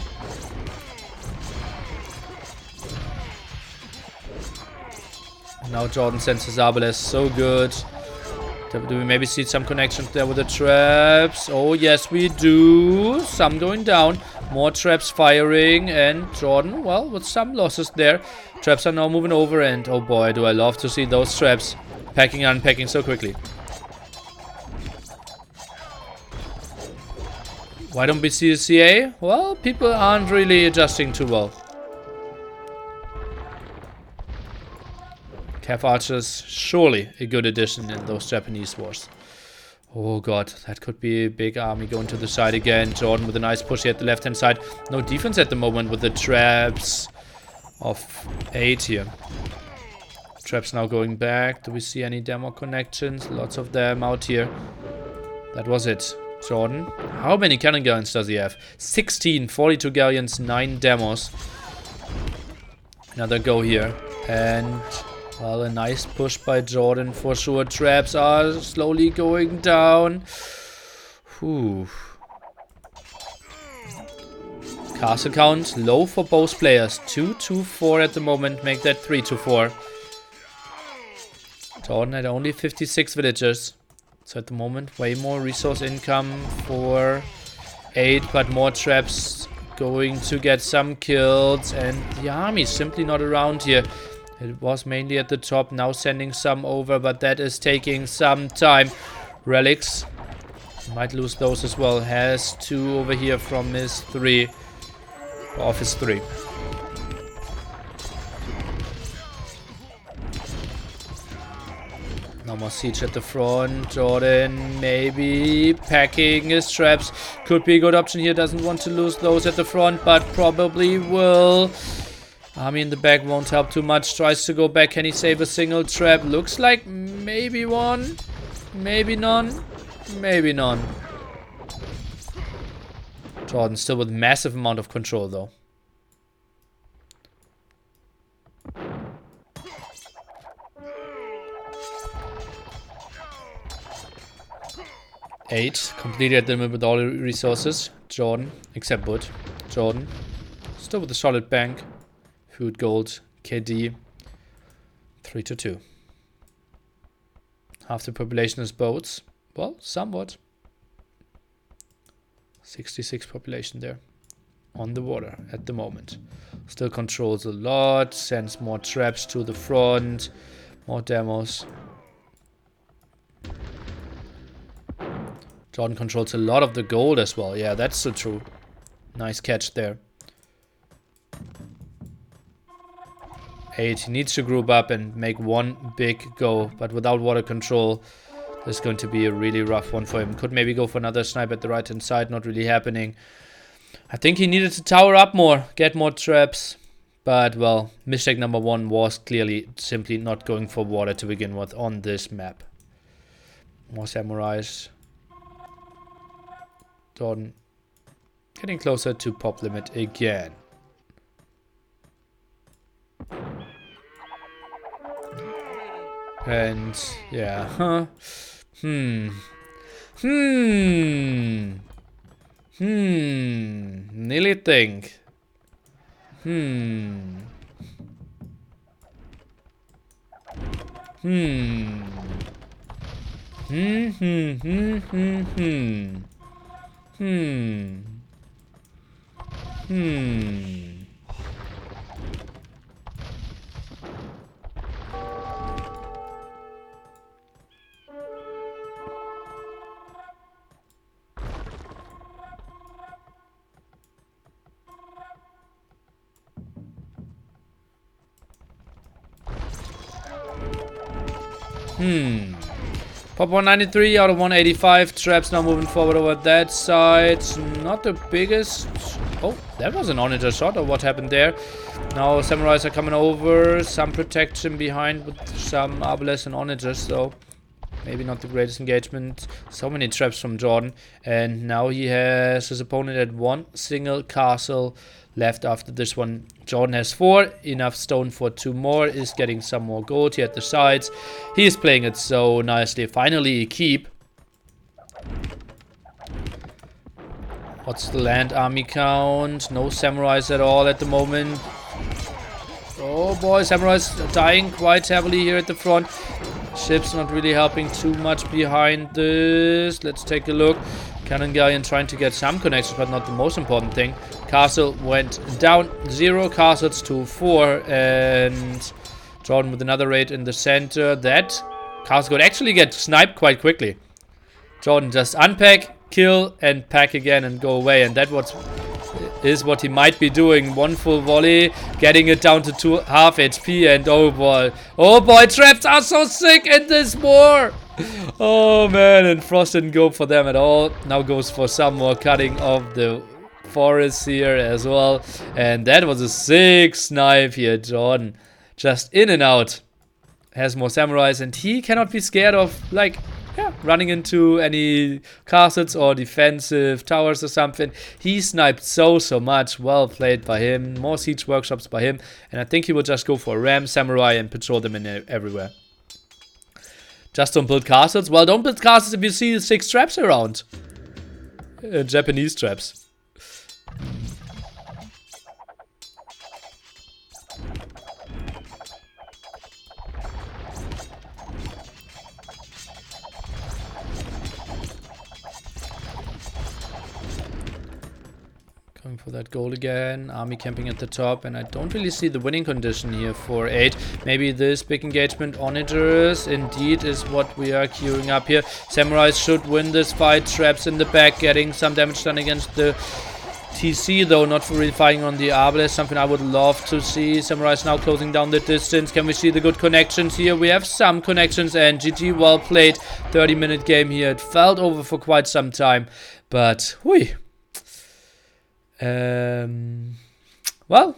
Now JorDan sends his arbalest. So good. Do we maybe see some connections there with the traps? Oh yes, we do. Some going down. More traps firing. And JorDan, well, with some losses there. Traps are now moving over. And oh boy, do I love to see those traps packing and unpacking so quickly. Why don't we see a CA? Well, people aren't really adjusting too well. Cav archers, surely a good addition in those Japanese wars. Oh god, that could be a big army going to the side again. JorDan with a nice push here at the left hand side. No defense at the moment with the traps of 8 here. Traps now going back. Do we see any demo connections? Lots of them out here. That was it. JorDan. How many cannon galleons does he have? 16, 42 galleons, 9 demos. Another go here. And Well, a nice push by JorDan for sure. Traps are slowly going down. Whew. Castle count low for both players. 2-4 at the moment. Make that 3-4. JorDan had only 56 villagers. So at the moment, way more resource income for 8, but more traps going to get some kills. And the army's simply not around here. It was mainly at the top, now sending some over, but that is taking some time. Relics, might lose those as well. Has 2 over here from his 3. Off his 3. No more siege at the front. JorDan maybe packing his traps. Could be a good option here. Doesn't want to lose those at the front, but probably will. Army in the back won't help too much. Tries to go back. Can he save a single trap? Looks like maybe one. Maybe none. Maybe none. JorDan still with massive amount of control though. Eight completed at the limit with all the resources. JorDan, except wood. JorDan still with a solid bank. Food, gold, KD. 3-2. Half the population is boats. Well, somewhat. 66 population there. On the water at the moment. Still controls a lot. Sends more traps to the front. More demos. JorDan controls a lot of the gold as well. Yeah, that's so true. Nice catch there. 8. He needs to group up and make one big go. But without water control, this is going to be a really rough one for him. Could maybe go for another snipe at the right hand side. Not really happening. I think he needed to tower up more. Get more traps. But, well, mistake number 1 was clearly simply not going for water to begin with on this map. More samurais. JorDan getting closer to pop limit again. And yeah, nearly think. Pop 193 out of 185. Traps now moving forward over that side. Not the biggest. Oh, that was an onager shot, or what happened there? Now samurais are coming over. Some protection behind with some arbalists and onagers, so maybe not the greatest engagement. So many traps from JorDan. And now he has his opponent at 1 single castle left after this one. JorDan has 4, enough stone for 2 more, is getting some more gold here at the sides. He is playing it so nicely. Finally a keep. What's the land army count? No samurais at all at the moment. Oh boy, samurais are dying quite heavily here at the front. Ships not really helping too much behind this. Let's take a look. Cannon Galleon trying to get some connections, but not the most important thing. Castle went down. 0 castles to 4. And JorDan with another raid in the center. That castle could actually get sniped quite quickly. JorDan just unpack, kill, and pack again and go away. And that is what he might be doing. 1 full volley, getting it down to half HP. And oh boy, traps are so sick in this war. Oh man, and Frost didn't go for them at all. Now goes for some more cutting of the forest here as well. And that was a sick snipe here. JorDan just in and out. Has more samurais, and he cannot be scared of, like, yeah, running into any castles or defensive towers or something. He sniped so much. Well played by him. More siege workshops by him. And I think he will just go for a ram, samurai, and patrol them in everywhere. Just don't build castles. Well, don't build castles if you see 6 traps around. Japanese traps. Going for that goal again. Army camping at the top. And I don't really see the winning condition here for 8. Maybe this big engagement onagers indeed is what we are queuing up here. Samurais should win this fight. Traps in the back, getting some damage done against the TC, though not really fighting on the Arbalest. Something I would love to see. Samurais now closing down the distance. Can we see the good connections here? We have some connections, and GG, well played. 30-minute game here. It felt over for quite some time, but whee. Well,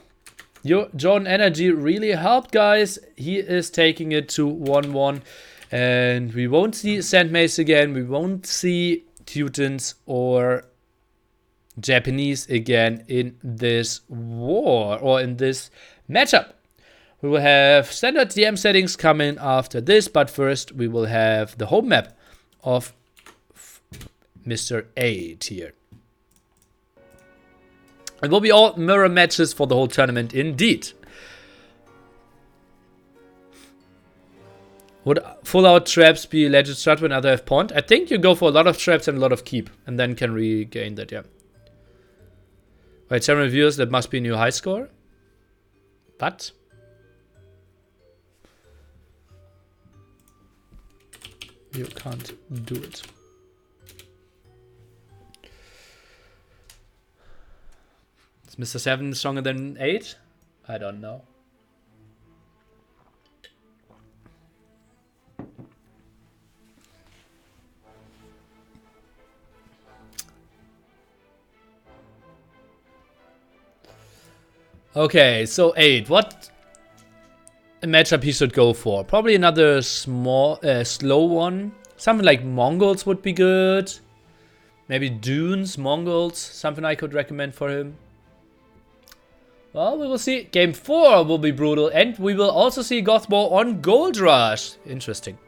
your JorDan energy really helped, guys. He is taking it to 1-1, and we won't see Sand Mace again. We won't see Teutons or Japanese again in this war or in this matchup. We will have standard DM settings coming after this, but first we will have the home map of Mr. 8 here. It will be all mirror matches for the whole tournament, indeed. Would full-out traps be legit strat when other have pawned? I think you go for a lot of traps and a lot of keep, and then can regain that, yeah. Wait, 7 reviewers, that must be a new high score. But you can't do it. Mr. 7 stronger than 8? I don't know. Okay, so 8. What matchup he should go for? Probably another small, slow one. Something like Mongols would be good. Maybe Dunes, Mongols, something I could recommend for him. Well, we will see. Game 4 will be brutal, and we will also see Goth War on Gold Rush. Interesting.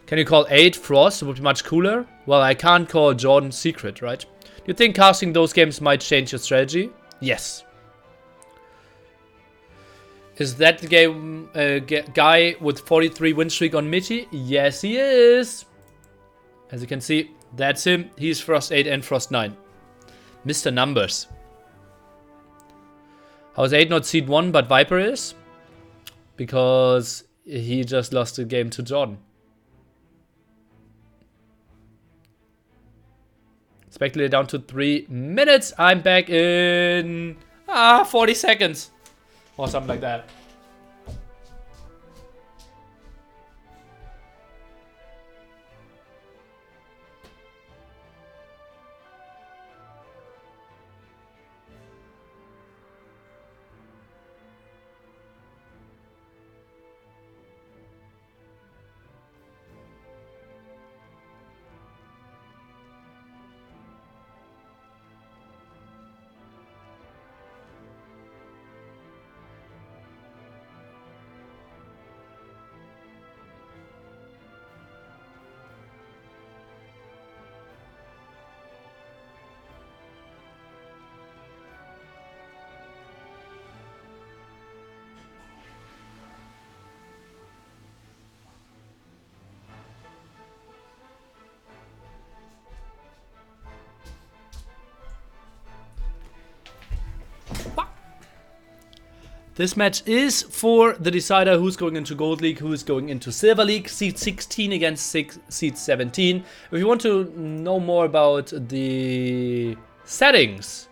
Can you call 8 Frost? It would be much cooler. Well, I can't call JorDan Secret, right? Do you think casting those games might change your strategy? Yes. Is that the game guy with 43 win streak on Michi? Yes, he is. As you can see, that's him. He's Frost 8 and Frost 9. Mr. Numbers. How is 8 not seed 1 but Viper is? Because he just lost the game to JorDan. Speculator down to 3 minutes. I'm back in 40 seconds. Or something like that. This match is for the decider who's going into Gold League, who's going into Silver League, seed 16 against seed 17. If you want to know more about the settings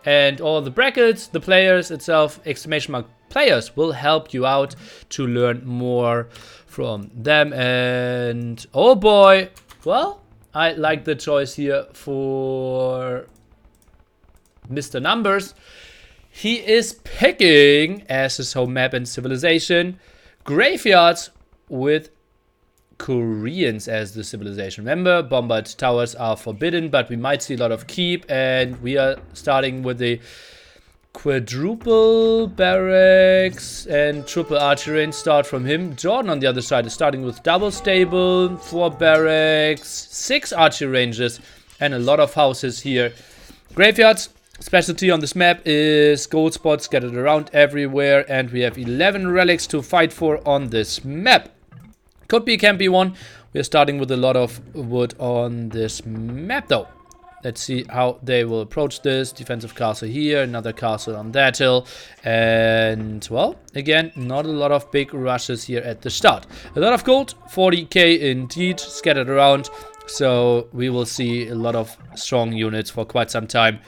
and all the brackets, the players itself, !players will help you out to learn more from them. And oh boy, well, I like the choice here for Mr. Numbers. He is picking, as his home map in Civilization, graveyards with Koreans as the civilization. Remember, bombard towers are forbidden, but we might see a lot of keep, and we are starting with the quadruple barracks and triple archery range start from him. JorDan on the other side is starting with double stable, 4 barracks, 6 archery ranges, and a lot of houses here. Graveyards, specialty on this map is gold spots scattered around everywhere, and we have 11 relics to fight for on this map. Could be, can be one. We are starting with a lot of wood on this map though. Let's see how they will approach this. Defensive castle here, another castle on that hill. And, well, again, not a lot of big rushes here at the start. A lot of gold, 40k indeed, scattered around. So, we will see a lot of strong units for quite some time.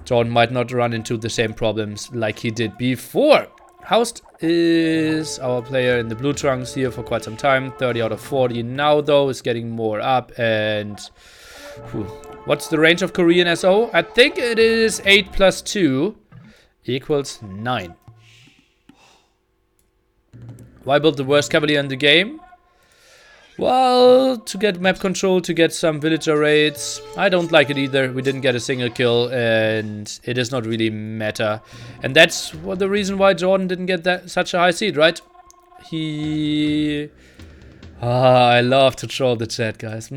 JorDan might not run into the same problems like he did before. Housed is our player in the blue trunks here for quite some time. 30 out of 40 now, though, is getting more up. And... what's the range of Korean SO? I think it is 8 plus 2 equals 9. Why build the worst cavalier in the game? Well, to get map control, to get some villager raids. I don't like it either. We didn't get a single kill, and it does not really matter. And that's the reason why JorDan didn't get such a high seed, right? I love to troll the chat, guys.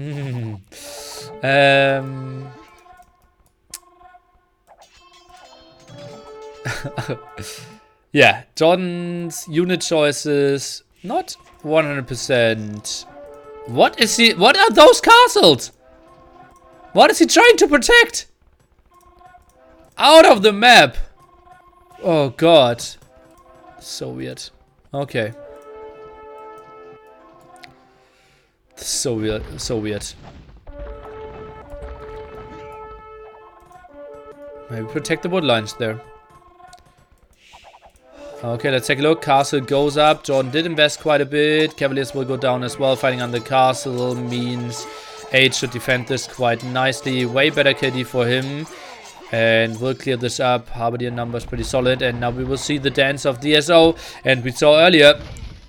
Yeah, JorDan's unit choices not 100%. What are those castles? What is he trying to protect? Out of the map. Oh god. So weird. Okay. So weird. So weird. Maybe protect the wood lines there. Okay, let's take a look. Castle goes up. JorDan did invest quite a bit. Cavaliers will go down as well. Fighting on the castle means 8 should defend this quite nicely. Way better KD for him. And we'll clear this up. Halberdier numbers pretty solid. And now we will see the dance of DSO. And we saw earlier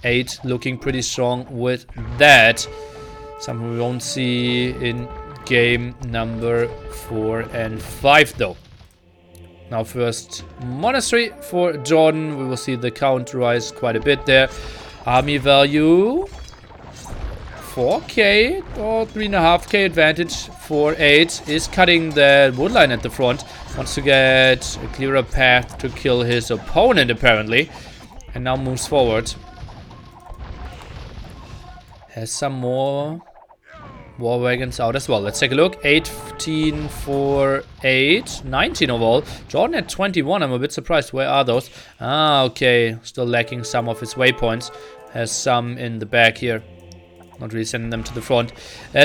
8 looking pretty strong with that. Something we won't see in game number 4 and 5 though. Now first monastery for JorDan. We will see the count rise quite a bit there. Army value 4k or 3.5k advantage for 8 is cutting the wood line at the front. Wants to get a clearer path to kill his opponent apparently. And now moves forward. Has some more war wagons out as well. Let's take a look. 18 for 8. 19 overall. JorDan at 21. I'm a bit surprised. Where are those? Ah, okay. Still lacking some of his waypoints. Has some in the back here. Not really sending them to the front.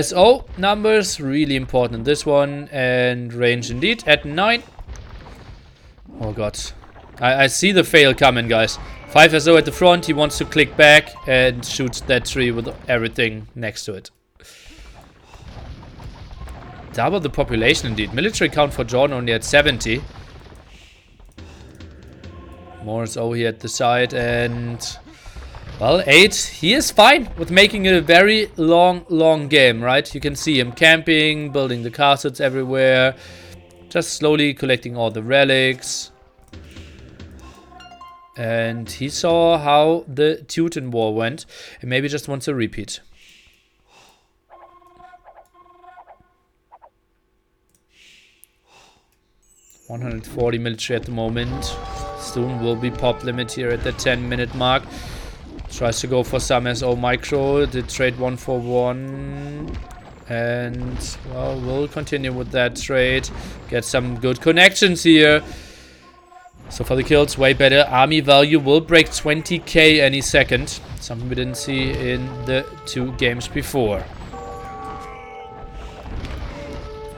SO numbers really important in this one. And range indeed at 9. Oh god. I see the fail coming, guys. 5 SO at the front. He wants to click back and shoots that tree with everything next to it. Double the population indeed. Military count for JorDan only at 70. More SO here at the side and... well, 8. He is fine with making it a very long game, right? You can see him camping, building the castles everywhere. Just slowly collecting all the relics. And he saw how the Teuton War went. And maybe just wants a repeat. $140 military at the moment. Soon will be pop limit here at the 10-minute mark. Tries to go for some SO micro. Did trade 1 for 1. And, well, we'll continue with that trade. Get some good connections here. So for the kills, way better. Army value will break 20k any second. Something we didn't see in the 2 games before.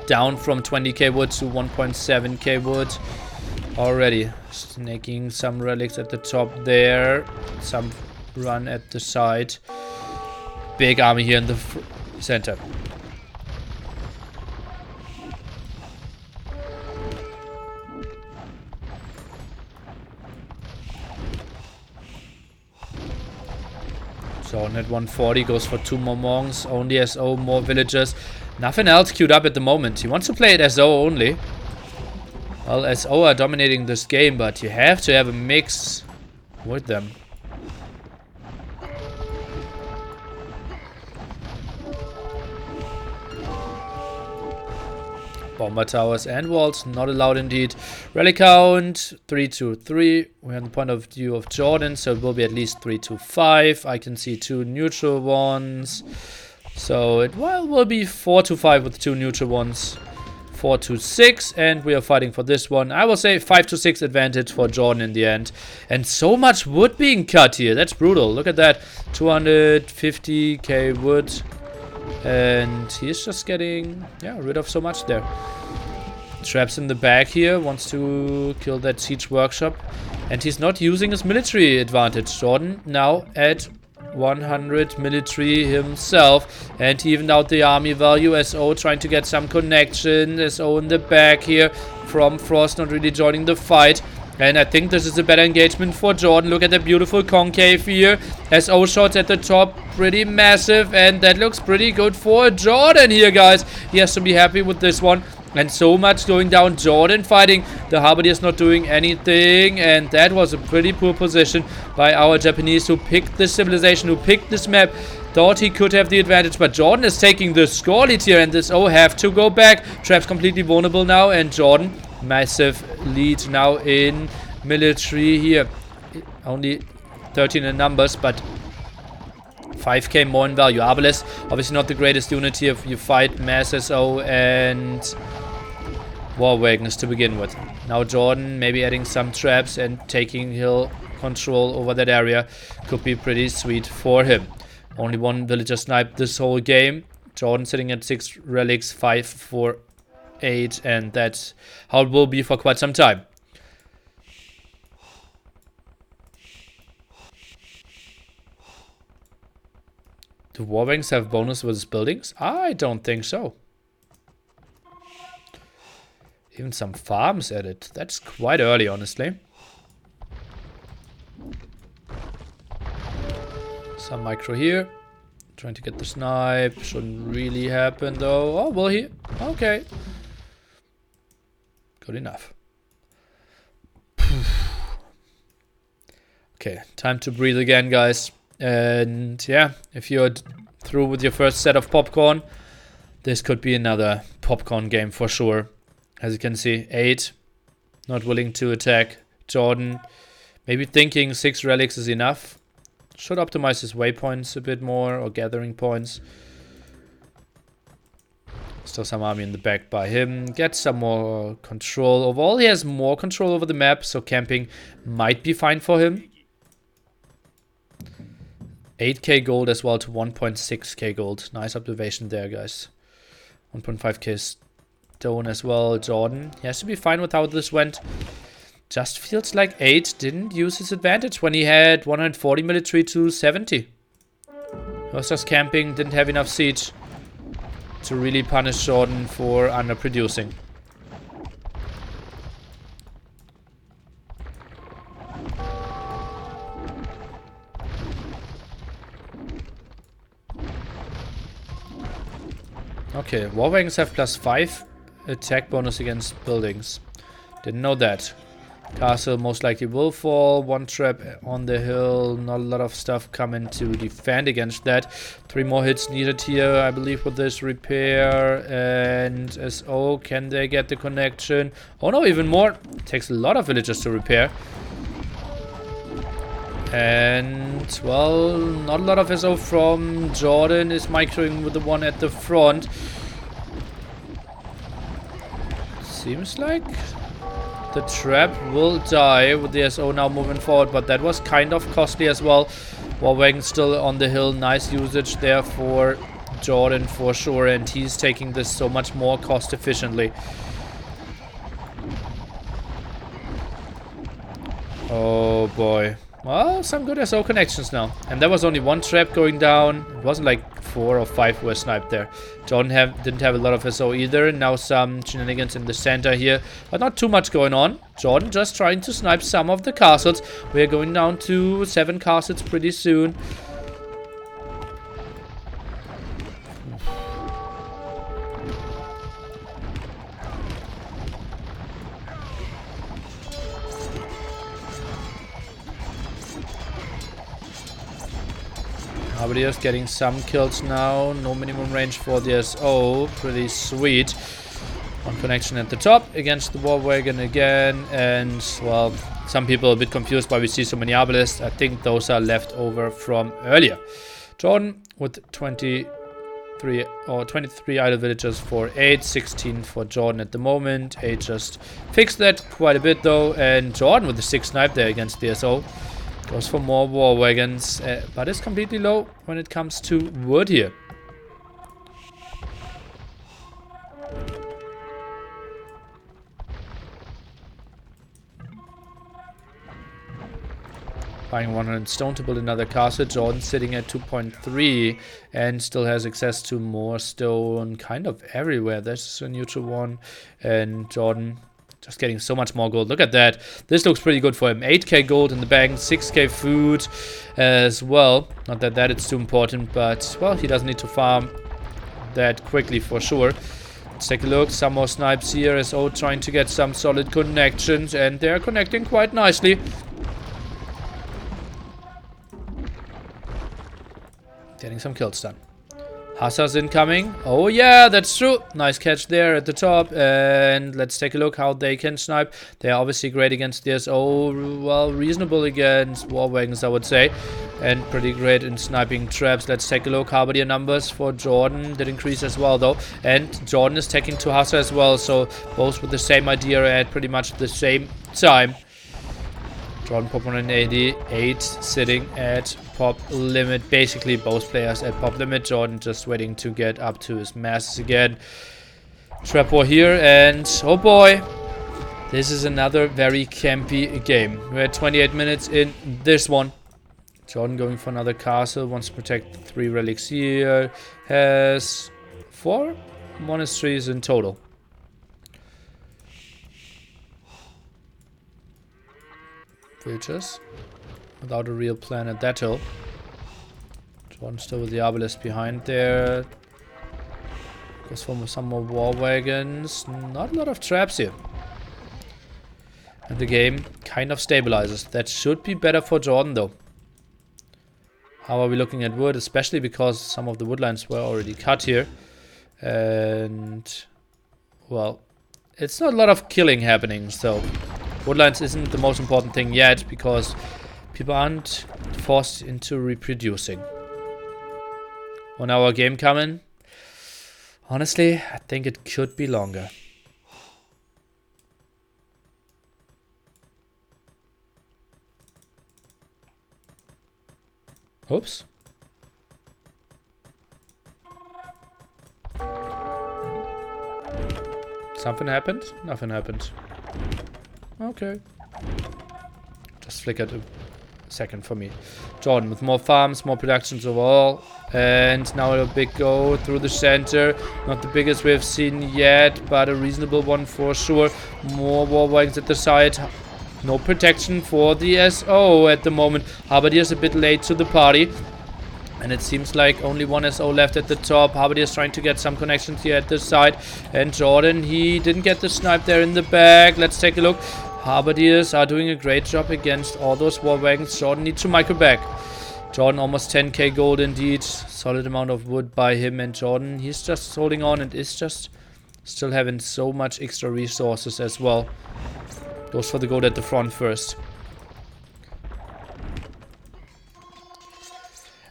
Down from 20k wood to 1.7k wood already. Snaking some relics at the top there. Some run at the side. Big army here in the center. Jordan at 140 goes for 2 more monks. Only SO, more villagers. Nothing else queued up at the moment. He wants to play it SO only. Well, SO are dominating this game, but you have to have a mix with them. Bomber towers and walls not allowed indeed. Rally count 3-2-3. We're on the point of view of JorDan, so it will be at least 3-2-5. I can see 2 neutral ones. So it will be 4-5 with 2 neutral ones. 4-6, and we are fighting for this one. I will say 5-6 advantage for JorDan in the end. And so much wood being cut here. That's brutal. Look at that. 250k wood. And he's just getting, rid of so much there. Traps in the back here. Wants to kill that siege workshop. And he's not using his military advantage. JorDan now at 100 military himself, and he evened out the army value. SO trying to get some connection. SO in the back here from Frost, not really joining the fight. And I think this is a better engagement for JorDan. Look at the beautiful concave here. SO shots at the top, pretty massive, and that looks pretty good for JorDan here, guys. He has to be happy with this one. And so much going down. JorDan fighting. The Harbidiers not doing anything. And that was a pretty poor position by our Japanese who picked this civilization, who picked this map. Thought he could have the advantage. But JorDan is taking the score lead here. And this have to go back. Traps completely vulnerable now. And JorDan, massive lead now in military here. Only 13 in numbers, but 5k more in value. Arbalest, obviously not the greatest unit here. If you fight Mass SO and War Wagons to begin with. Now JorDan maybe adding some traps and taking hill control over that area could be pretty sweet for him. Only 1 villager sniped this whole game. JorDan sitting at 6 relics, 5 for 8, and that's how it will be for quite some time. Do War Wagons have bonus versus buildings? I don't think so. Even some farms added. That's quite early, honestly. Some micro here. Trying to get the snipe. Shouldn't really happen though. Oh, will he? Okay. Good enough. Okay, time to breathe again, guys. And yeah, if you're through with your first set of popcorn, this could be another popcorn game for sure. As you can see, 8 not willing to attack. JorDan maybe thinking 6 relics is enough. Should optimize his waypoints a bit more, or gathering points. Still some army in the back by him. Get some more control. Overall, he has more control over the map, so camping might be fine for him. 8k gold as well to 1.6k gold. Nice observation there, guys. 1.5k stone as well. JorDan, he has to be fine with how this went. Just feels like 8 didn't use his advantage when he had 140 military to 70. He was just camping, didn't have enough siege to really punish JorDan for underproducing. Okay, War Wagons have +5 attack bonus against buildings. Didn't know that. Castle most likely will fall. 1 trap on the hill. Not a lot of stuff coming to defend against that. 3 more hits needed here, I believe, with this repair. And SO, can they get the connection? Oh no, even more. Takes a lot of villagers to repair. And, well, not a lot of SO from JorDan. Is microing with the one at the front. Seems like the trap will die with the SO now moving forward, but that was kind of costly as well. War Wagon still on the hill. Nice usage there for JorDan for sure, and he's taking this so much more cost efficiently. Oh boy. Well, some good SO connections now. And there was only 1 trap going down. It wasn't like 4 or 5 were sniped there. JorDan didn't have a lot of SO either. Now some shenanigans in the center here. But not too much going on. JorDan just trying to snipe some of the castles. We're going down to 7 castles pretty soon. Halberdiers getting some kills now. No minimum range for the SO. Pretty sweet. One connection at the top against the war wagon again. And, well, some people are a bit confused why we see so many Arbalists. I think those are left over from earlier. JorDan with 23 idle villagers for 8. 16 for JorDan at the moment. 8 just fixed that quite a bit though. And JorDan with the 6 snipe there against the SO. Goes for more war wagons, but it's completely low when it comes to wood here. Buying 100 stone to build another castle. JorDan sitting at 2.3 and still has access to more stone kind of everywhere. There's a neutral one, and JorDan just getting so much more gold. Look at that. This looks pretty good for him. 8k gold in the bank, 6k food as well. Not that that is too important, but, well, he doesn't need to farm that quickly for sure. Let's take a look. Some more snipes here. SO trying to get some solid connections, and they're connecting quite nicely. Getting some kills done. Hussars incoming. Oh yeah, that's true. Nice catch there at the top. And let's take a look how they can snipe. They are obviously great against the SO. Well, reasonable against war wagons, I would say. And pretty great in sniping traps. Let's take a look. Halberdier numbers for JorDan did increase as well though. And JorDan is taking 2 Hussar as well. So both with the same idea at pretty much the same time. JorDan pop 188 sitting at pop limit. Basically both players at pop limit. JorDan just waiting to get up to his masses again. Trap war here, and oh boy, this is another very campy game. We're at 28 minutes in this one. JorDan going for another castle. Wants to protect 3 relics here. Has 4 monasteries in total. Villagers without a real plan at that hill. JorDan still with the Arbalest behind there. Goes for some more war wagons. Not a lot of traps here. And the game kind of stabilizes. That should be better for JorDan though. How are we looking at wood? Especially because some of the wood lines were already cut here. And, well, it's not a lot of killing happening, so woodlines isn't the most important thing yet, because people aren't forced into reproducing. 1 hour game coming. Honestly, I think it could be longer. Oops. Something happened? Nothing happened. Okay. Just flickered a second for me. JorDan with more farms, more productions overall. And now a big go through the center. Not the biggest we've seen yet, but a reasonable one for sure. More war wagons at the side. No protection for the SO at the moment. Halberdier's a bit late to the party. And it seems like only 1 SO left at the top. Halberdier's trying to get some connections here at the side. And JorDan, he didn't get the snipe there in the back. Let's take a look. Halberdiers are doing a great job against all those war wagons. JorDan needs to micro back. JorDan almost 10k gold indeed. Solid amount of wood by him, and JorDan, he's just holding on and is just still having so much extra resources as well. Goes for the gold at the front first.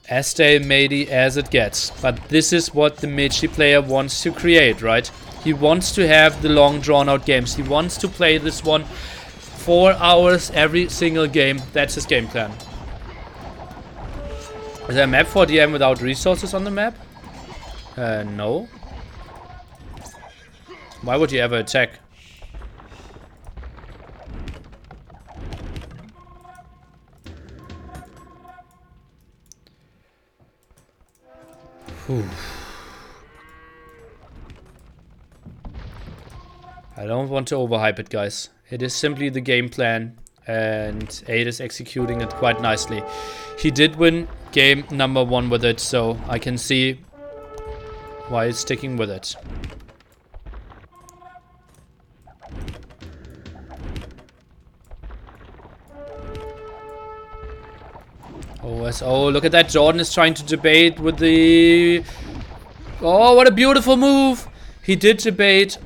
As stale-matey as it gets. But this is what the Meiji player wants to create, right? He wants to have the long drawn-out games. He wants to play this one 4 hours every single game. That's his game plan. Is there a map for DM without resources on the map? No. Why would you ever attack? Whew. I don't want to overhype it, guys. It is simply the game plan, and 8 is executing it quite nicely. He did win game number 1 with it, so I can see why he's sticking with it. Oh, look at that. JorDan is trying to debate with the... Oh, what a beautiful move. He did debate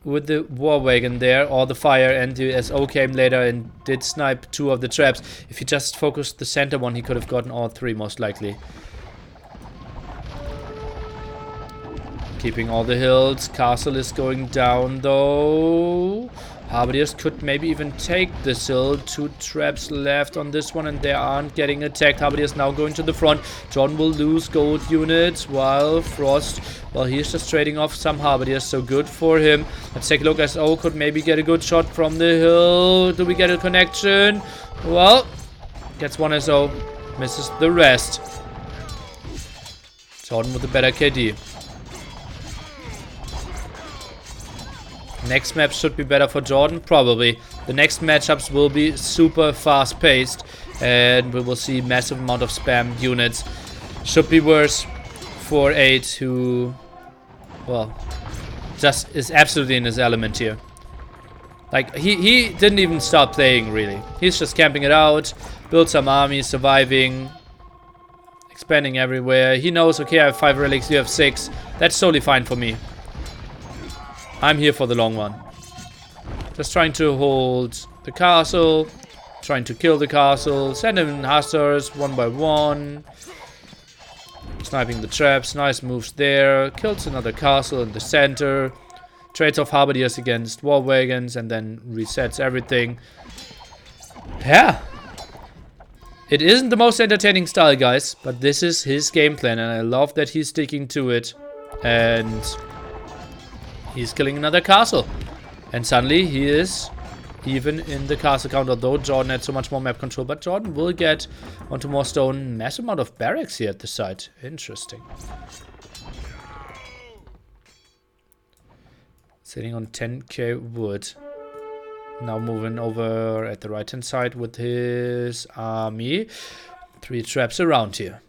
with the war wagon there, or the fire, and the SO came later and did snipe 2 of the traps. If he just focused the center one, he could have gotten all 3 most likely. Keeping all the hills. Castle is going down though. Halberdiers could maybe even take this hill. 2 traps left on this one and they aren't getting attacked. Halberdiers now going to the front. JorDan will lose gold units while Frost, well, he's just trading off some Halberdiers, so good for him. Let's take a look. SO could maybe get a good shot from the hill. Do we get a connection? Well, gets 1 SO, misses the rest. JorDan with the better KD. Next map should be better for JorDan, probably. The next matchups will be super fast paced and we will see massive amount of spam units. Should be worse for 8 who, well, just is absolutely in his element here. Like, he didn't even stop playing, really. He's just camping it out, build some armies, surviving, expanding everywhere. He knows, okay, I have 5 relics, you have 6. That's totally fine for me. I'm here for the long run. Just trying to hold the castle, trying to kill the castle, send in hussars 1 by 1. Sniping the traps, nice moves there. Kills another castle in the center. Trades off Halberdiers against war wagons and then resets everything. Yeah. It isn't the most entertaining style, guys, but this is his game plan and I love that he's sticking to it. And he's killing another castle. And suddenly he is even in the castle count, although JorDan had so much more map control. But JorDan will get onto more stone. Massive amount of barracks here at the site. Interesting. Sitting on 10k wood. Now moving over at the right hand side with his army. 3 traps around here.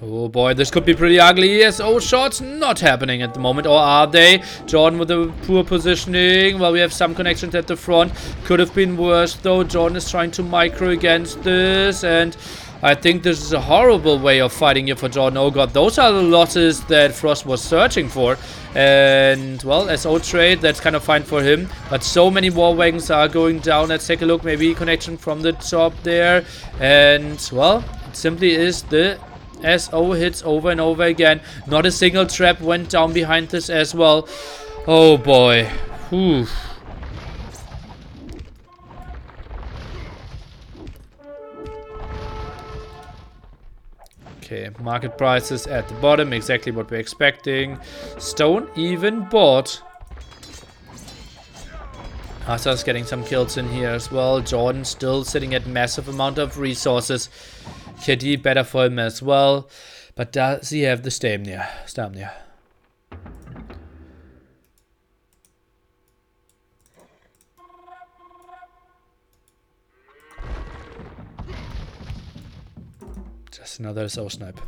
Oh boy, this could be pretty ugly. SO shots not happening at the moment, or are they? JorDan with a poor positioning. Well, we have some connections at the front. Could have been worse though. JorDan is trying to micro against this, and I think this is a horrible way of fighting here for JorDan. Oh god, those are the losses that Frost was searching for. And, well, SO trade, that's kind of fine for him. But so many war wagons are going down. Let's take a look. Maybe connection from the top there. And, well, it simply is the SO hits over and over again. Not a single trap went down behind this as well. Oh boy. Whew. Okay, market prices at the bottom, exactly what we're expecting. Stone even bought. Hussar's getting some kills in here as well. JorDan still sitting at massive amount of resources. KD better for him as well. But does he have the stamina? Just another SO snipe.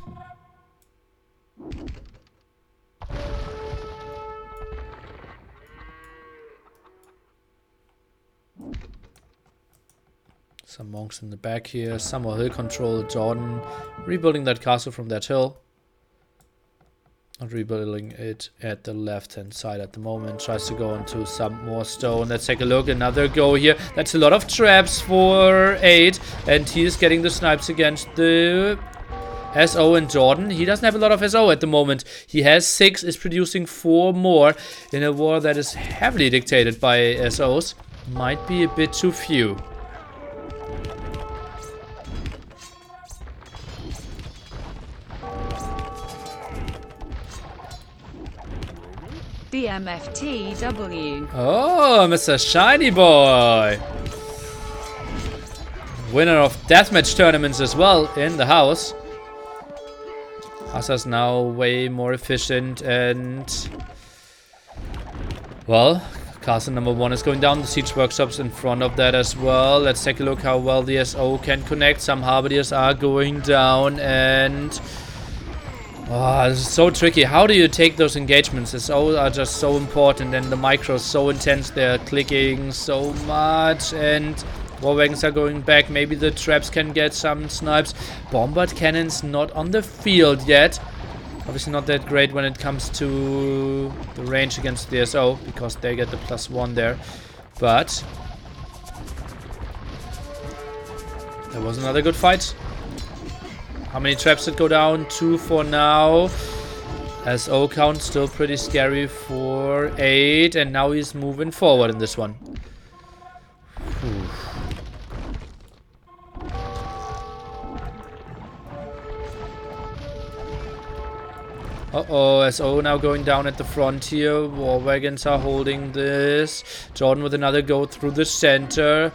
Some monks in the back here. Some more hill control. JorDan rebuilding that castle from that hill. Not rebuilding it at the left hand side at the moment. Tries to go into some more stone. Let's take a look. Another go here. That's a lot of traps for 8. And he is getting the snipes against the SO and JorDan. He doesn't have a lot of SO at the moment. He has 6, is producing 4 more in a war that is heavily dictated by SOs. Might be a bit too few. DMFTW. Oh, Mr. Shiny Boy. Winner of deathmatch tournaments as well in the house. Hussar's now way more efficient and... Well, castle number 1 is going down. The siege workshops in front of that as well. Let's take a look how well the SO can connect. Some Halberdiers are going down and... Oh, this is so tricky. How do you take those engagements? The SO are just so important, and the micros so intense. They're clicking so much, and war wagons are going back. Maybe the traps can get some snipes. Bombard cannons not on the field yet. Obviously not that great when it comes to the range against the SO, because they get the +1 there. But that was another good fight. How many traps did go down? 2 for now. SO count still pretty scary for 8. And now he's moving forward in this one. Uh-oh, SO now going down at the front here. War wagons are holding this. JorDan with another go through the center.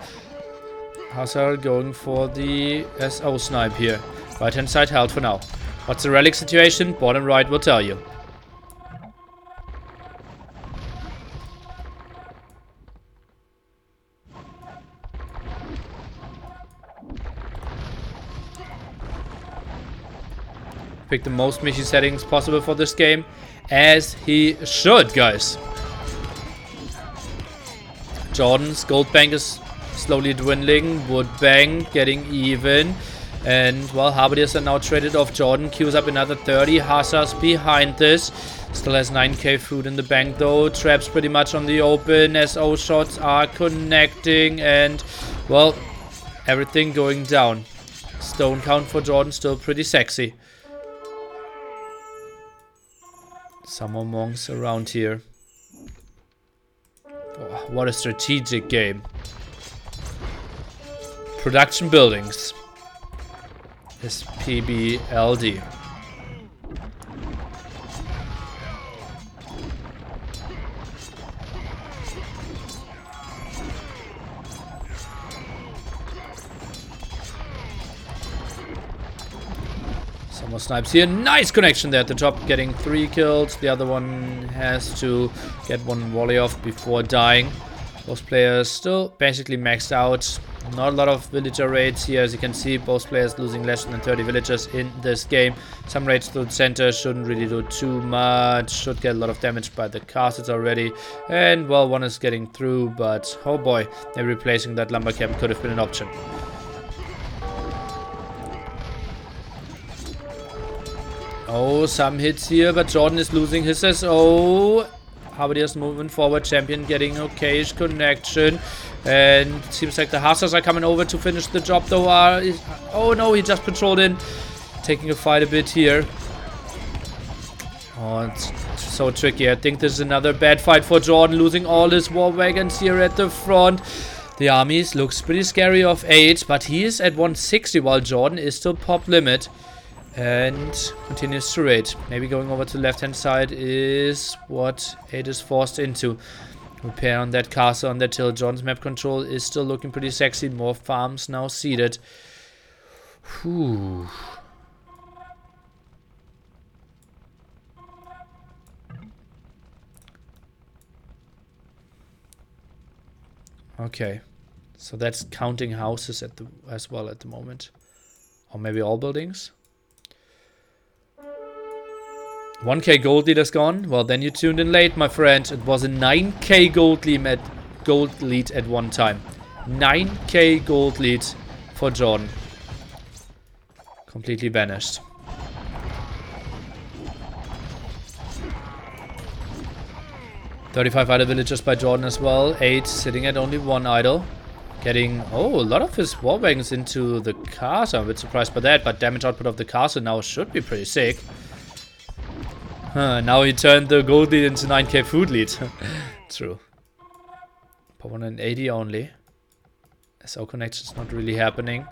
Hazard going for the SO snipe here. Right hand side held for now. What's the relic situation? Bottom right will tell you. Pick the most mission settings possible for this game, as he should, guys. JorDan's gold bank is slowly dwindling. Wood bank getting even. And, well, Halberdiers are now traded off. JorDan queues up another 30. Hazards behind this. Still has 9k food in the bank, though. Traps pretty much on the open. SO shots are connecting. And, well, everything going down. Stone count for JorDan still pretty sexy. Some more monks around here. Oh, what a strategic game. Production buildings. Is PBLD. Some more snipes here. Nice connection there at the top, getting 3 kills. The other one has to get one volley off before dying. Those players still basically maxed out. Not a lot of villager raids here, as you can see. Both players losing less than 30 villagers in this game. Some raids through the center shouldn't really do too much. Should get a lot of damage by the castles already. And, well, one is getting through, but oh boy, maybe replacing that lumber camp could have been an option. Oh, some hits here, but JorDan is losing his SO. Halberdiers moving forward. Champion getting okayish connection. And it seems like the Hazards are coming over to finish the job, though. Oh no, he just patrolled in. Taking a fight a bit here. Oh, it's so tricky. I think this is another bad fight for JorDan. Losing all his war wagons here at the front. The armies looks pretty scary of 8, but he is at 160 while JorDan is still pop limit. And continues to raid. Maybe going over to the left hand side is what 8 is forced into. Repair on that castle on that hill. JorDan's map control is still looking pretty sexy. More farms now seeded. Whew. Okay. So that's counting houses as well at the moment. Or maybe all buildings. 1k gold lead has gone. Well, then you tuned in late, my friend. It was a 9k gold lead at one time. 9k gold lead for JorDan. Completely vanished. "35 idle villagers by JorDan as well. 8 sitting at only 1 idle. Getting, a lot of his war wagons into the castle. I'm a bit surprised by that, but damage output of the castle now should be pretty sick. Now he turned the gold lead into 9k food lead. True. For 180 only. SO connection's not really happening.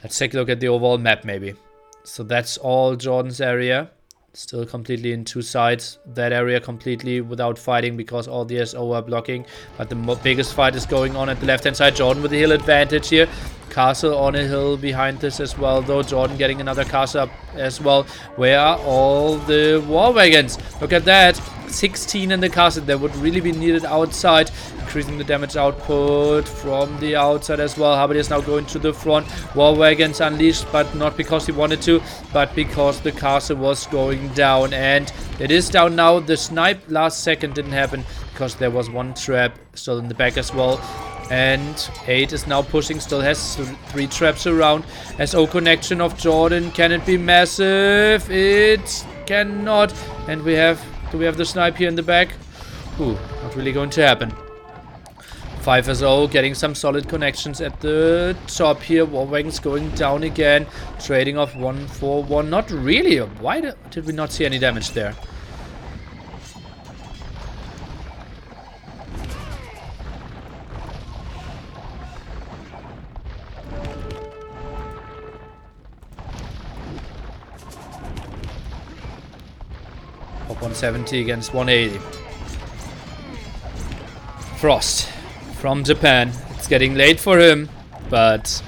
Let's take a look at the overall map maybe. So that's all JorDan's area. Still completely in 2 sides. That area completely without fighting because all the SO are blocking. But the biggest fight is going on at the left hand side. JorDan with the hill advantage here. Castle on a hill behind this as well, though. JorDan getting another castle up as well. Where are all the war wagons? Look at that. 16 in the castle. That would really be needed outside. increasing the damage output from the outside as well. Habadi is now going to the front. War Wagons unleashed, but not because he wanted to, but because the castle was going down. And it is down now. The snipe last second didn't happen because there was one trap still in the back as well. And 8 is now pushing, still has 3 traps around. SO connection of JorDan. Can it be massive? It cannot. And do we have the snipe here in the back? Ooh, not really going to happen. 5 SO getting some solid connections at the top here. War Wagons going down again. Trading off 1-4-1. Not really. Why did we not see any damage there? Pop 170 against 180. Frost from Japan. It's getting late for him, but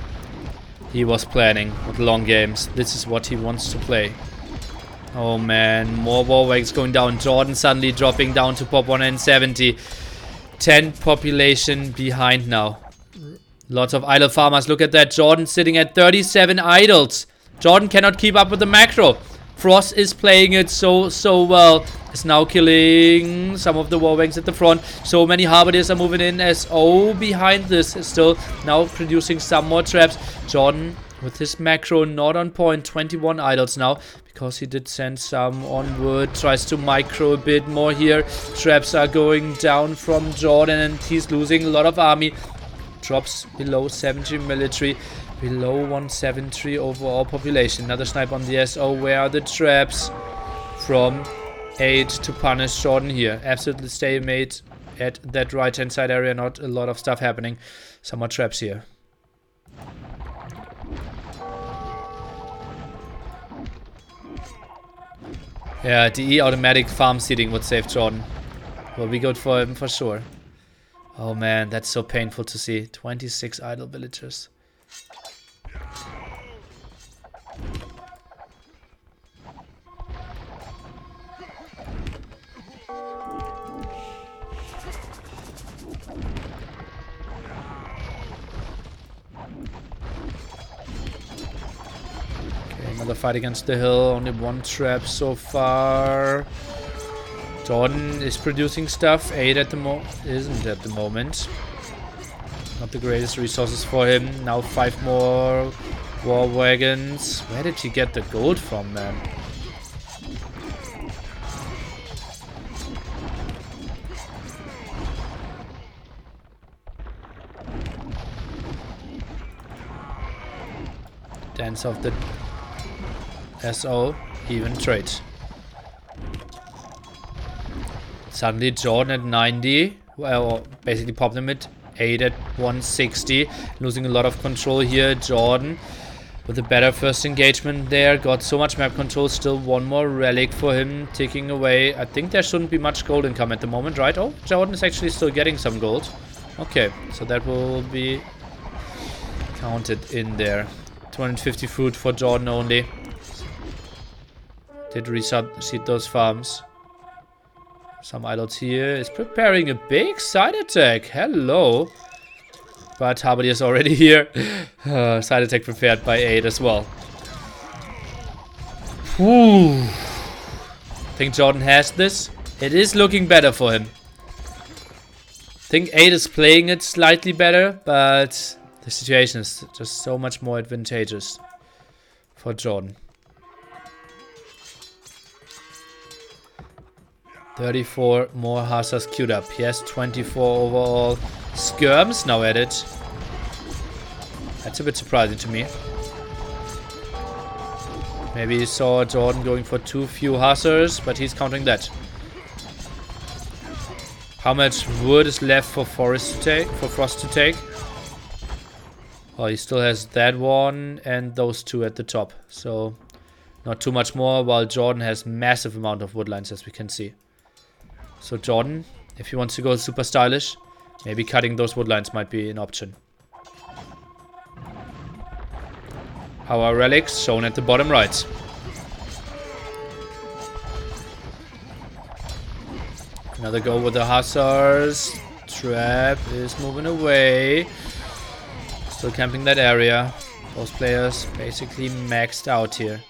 he was planning with long games. This is what he wants to play. Oh man, more War Wagons going down. JorDan suddenly dropping down to pop 170. 10 population behind now. Lots of idle farmers. Look at that. JorDan sitting at 37 idols. JorDan cannot keep up with the macro. Frost is playing it so well. Is now killing some of the War Wagons at the front. So many Harbidiers are moving in. SO behind this is still now producing some more traps. JorDan with his macro not on point. 21 idols now because he did send some onward. Tries to micro a bit more here. Traps are going down from JorDan and he's losing a lot of army. Drops below 70 military. Below 173 overall population. Another snipe on the SO. Where are the traps? From 8 to punish JorDan here. Absolutely stalemate at that right hand side area. Not a lot of stuff happening. Some more traps here. Yeah, DE automatic farm seeding would save JorDan. Will be good for him for sure. Oh man, that's so painful to see. 26 idle villagers. Another fight against the hill. Only one trap so far. JorDan is producing stuff. 8 at the isn't at the moment. Not the greatest resources for him. Now 5 more War Wagons. Where did he get the gold from, man? Dance of the SO, even trade. Suddenly JorDan at 90. Well, basically pop limit. 8 at 160. Losing a lot of control here. JorDan with a better first engagement there. Got so much map control. Still one more relic for him ticking away. I think there shouldn't be much gold income at the moment, right? Oh, JorDan is actually still getting some gold. Okay, so that will be counted in there. 250 food for JorDan only. Did reseed those farms. Some idols here. Is preparing a big side attack. Hello. But Habadi is already here. Side attack prepared by 8 as well. Whew. Think JorDan has this. It is looking better for him. Think 8 is playing it slightly better, but the situation is just so much more advantageous for JorDan. 34 more Hussars queued up. He has 24 overall. Skirms now added. That's a bit surprising to me. Maybe he saw JorDan going for too few Hussars, but he's counting that. How much wood is left for Frost to take? Oh, he still has that one and those 2 at the top. So not too much more, while JorDan has massive amount of woodlines, as we can see. So JorDan, if he wants to go super stylish, maybe cutting those woodlines might be an option. Our relics shown at the bottom right. Another go with the Hussars. Trap is moving away. Still camping that area. Both players basically maxed out here.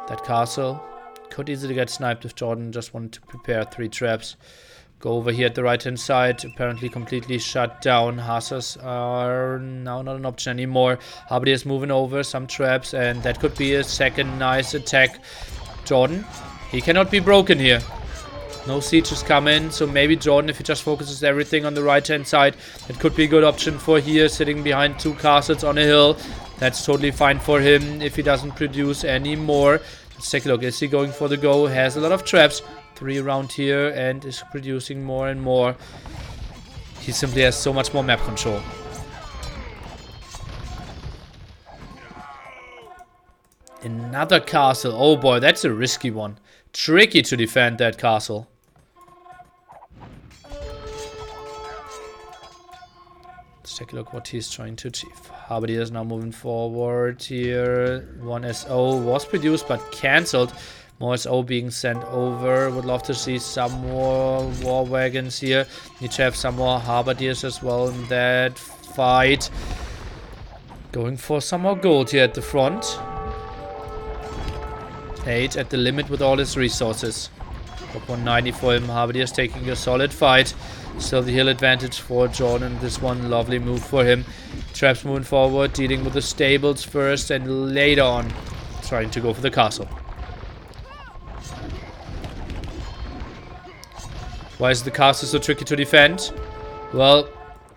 That castle could easily get sniped if JorDan just wanted to prepare 3 traps. Go over here at the right hand side. Apparently completely shut down. Hussars are now not an option anymore. Habadi is moving over some traps, and that could be a second nice attack. JorDan, he cannot be broken here. No sieges come in, so maybe JorDan, if he just focuses everything on the right hand side, it could be a good option for here, sitting behind 2 castles on a hill. That's totally fine for him if he doesn't produce any more. Let's take a look. Is he going for the go? Has a lot of traps. 3 around here and is producing more and more. He simply has so much more map control. Another castle. Oh boy, that's a risky one. Tricky to defend that castle. Let's take a look what he's trying to achieve. Habadi is now moving forward here. 1 SO was produced but cancelled. More SO being sent over. Would love to see some more war wagons here. Need to have some more Halberdiers as well in that fight. Going for some more gold here at the front. 8 at the limit with all his resources. Top 190 for him. Halberdiers taking a solid fight. Still the hill advantage for JorDan. This one, lovely move for him. Traps moving forward, dealing with the stables first, and later on trying to go for the castle. Why is the castle so tricky to defend? Well,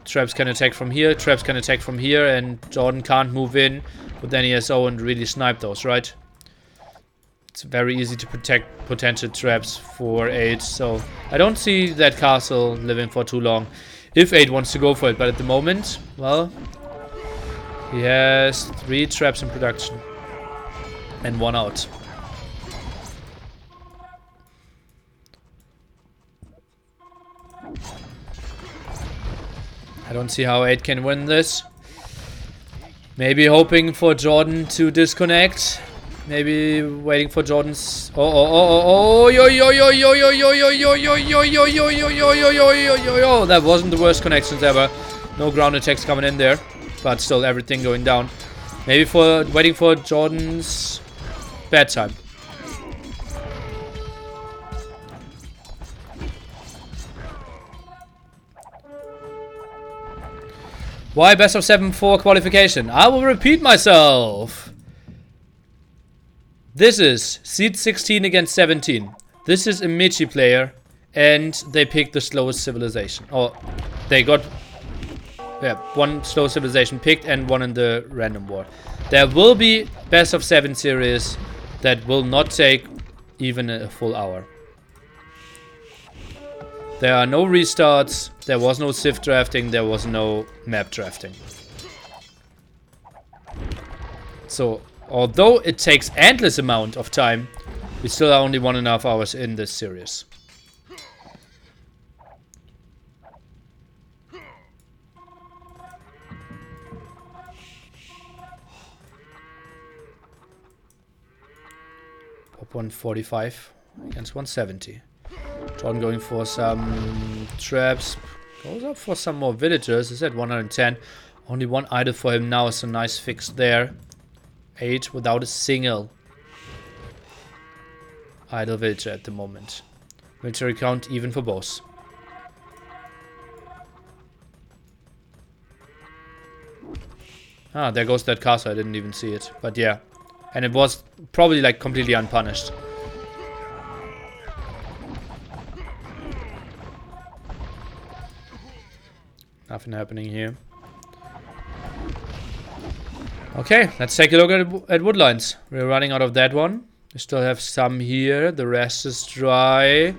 traps can attack from here, traps can attack from here, and JorDan can't move in with any SO and really snipe those, right? It's very easy to protect potential traps for 8, so I don't see that castle living for too long if 8 wants to go for it, but at the moment, well, he has 3 traps in production and 1 out. I don't see how 8 can win this. Maybe hoping for JorDan to disconnect. Maybe waiting for JorDan's. That wasn't the worst connections ever. No ground attacks coming in there, but still everything going down. Maybe for waiting for JorDan's bad time. Why best of 7 for qualification? I will repeat myself. This is seed 16 against 17. This is a Michi player, and they picked the slowest civilization. Or they got, yeah, 1 slow civilization picked and 1 in the random war. There will be best of 7 series that will not take even a full hour. There are no restarts, there was no Civ drafting, there was no map drafting. So, although it takes endless amount of time, we still are only 1.5 hours in this series. Pop 145 against 170. JorDan going for some traps. Goes up for some more villagers. Is at 110. Only 1 idle for him now. So nice fix there. 8 without a single idle villager at the moment. Military count even for both. Ah, there goes that castle. I didn't even see it. But yeah. And it was probably like completely unpunished. Nothing happening here. Okay, let's take a look at woodlines. We're running out of that one. We still have some here. The rest is dry.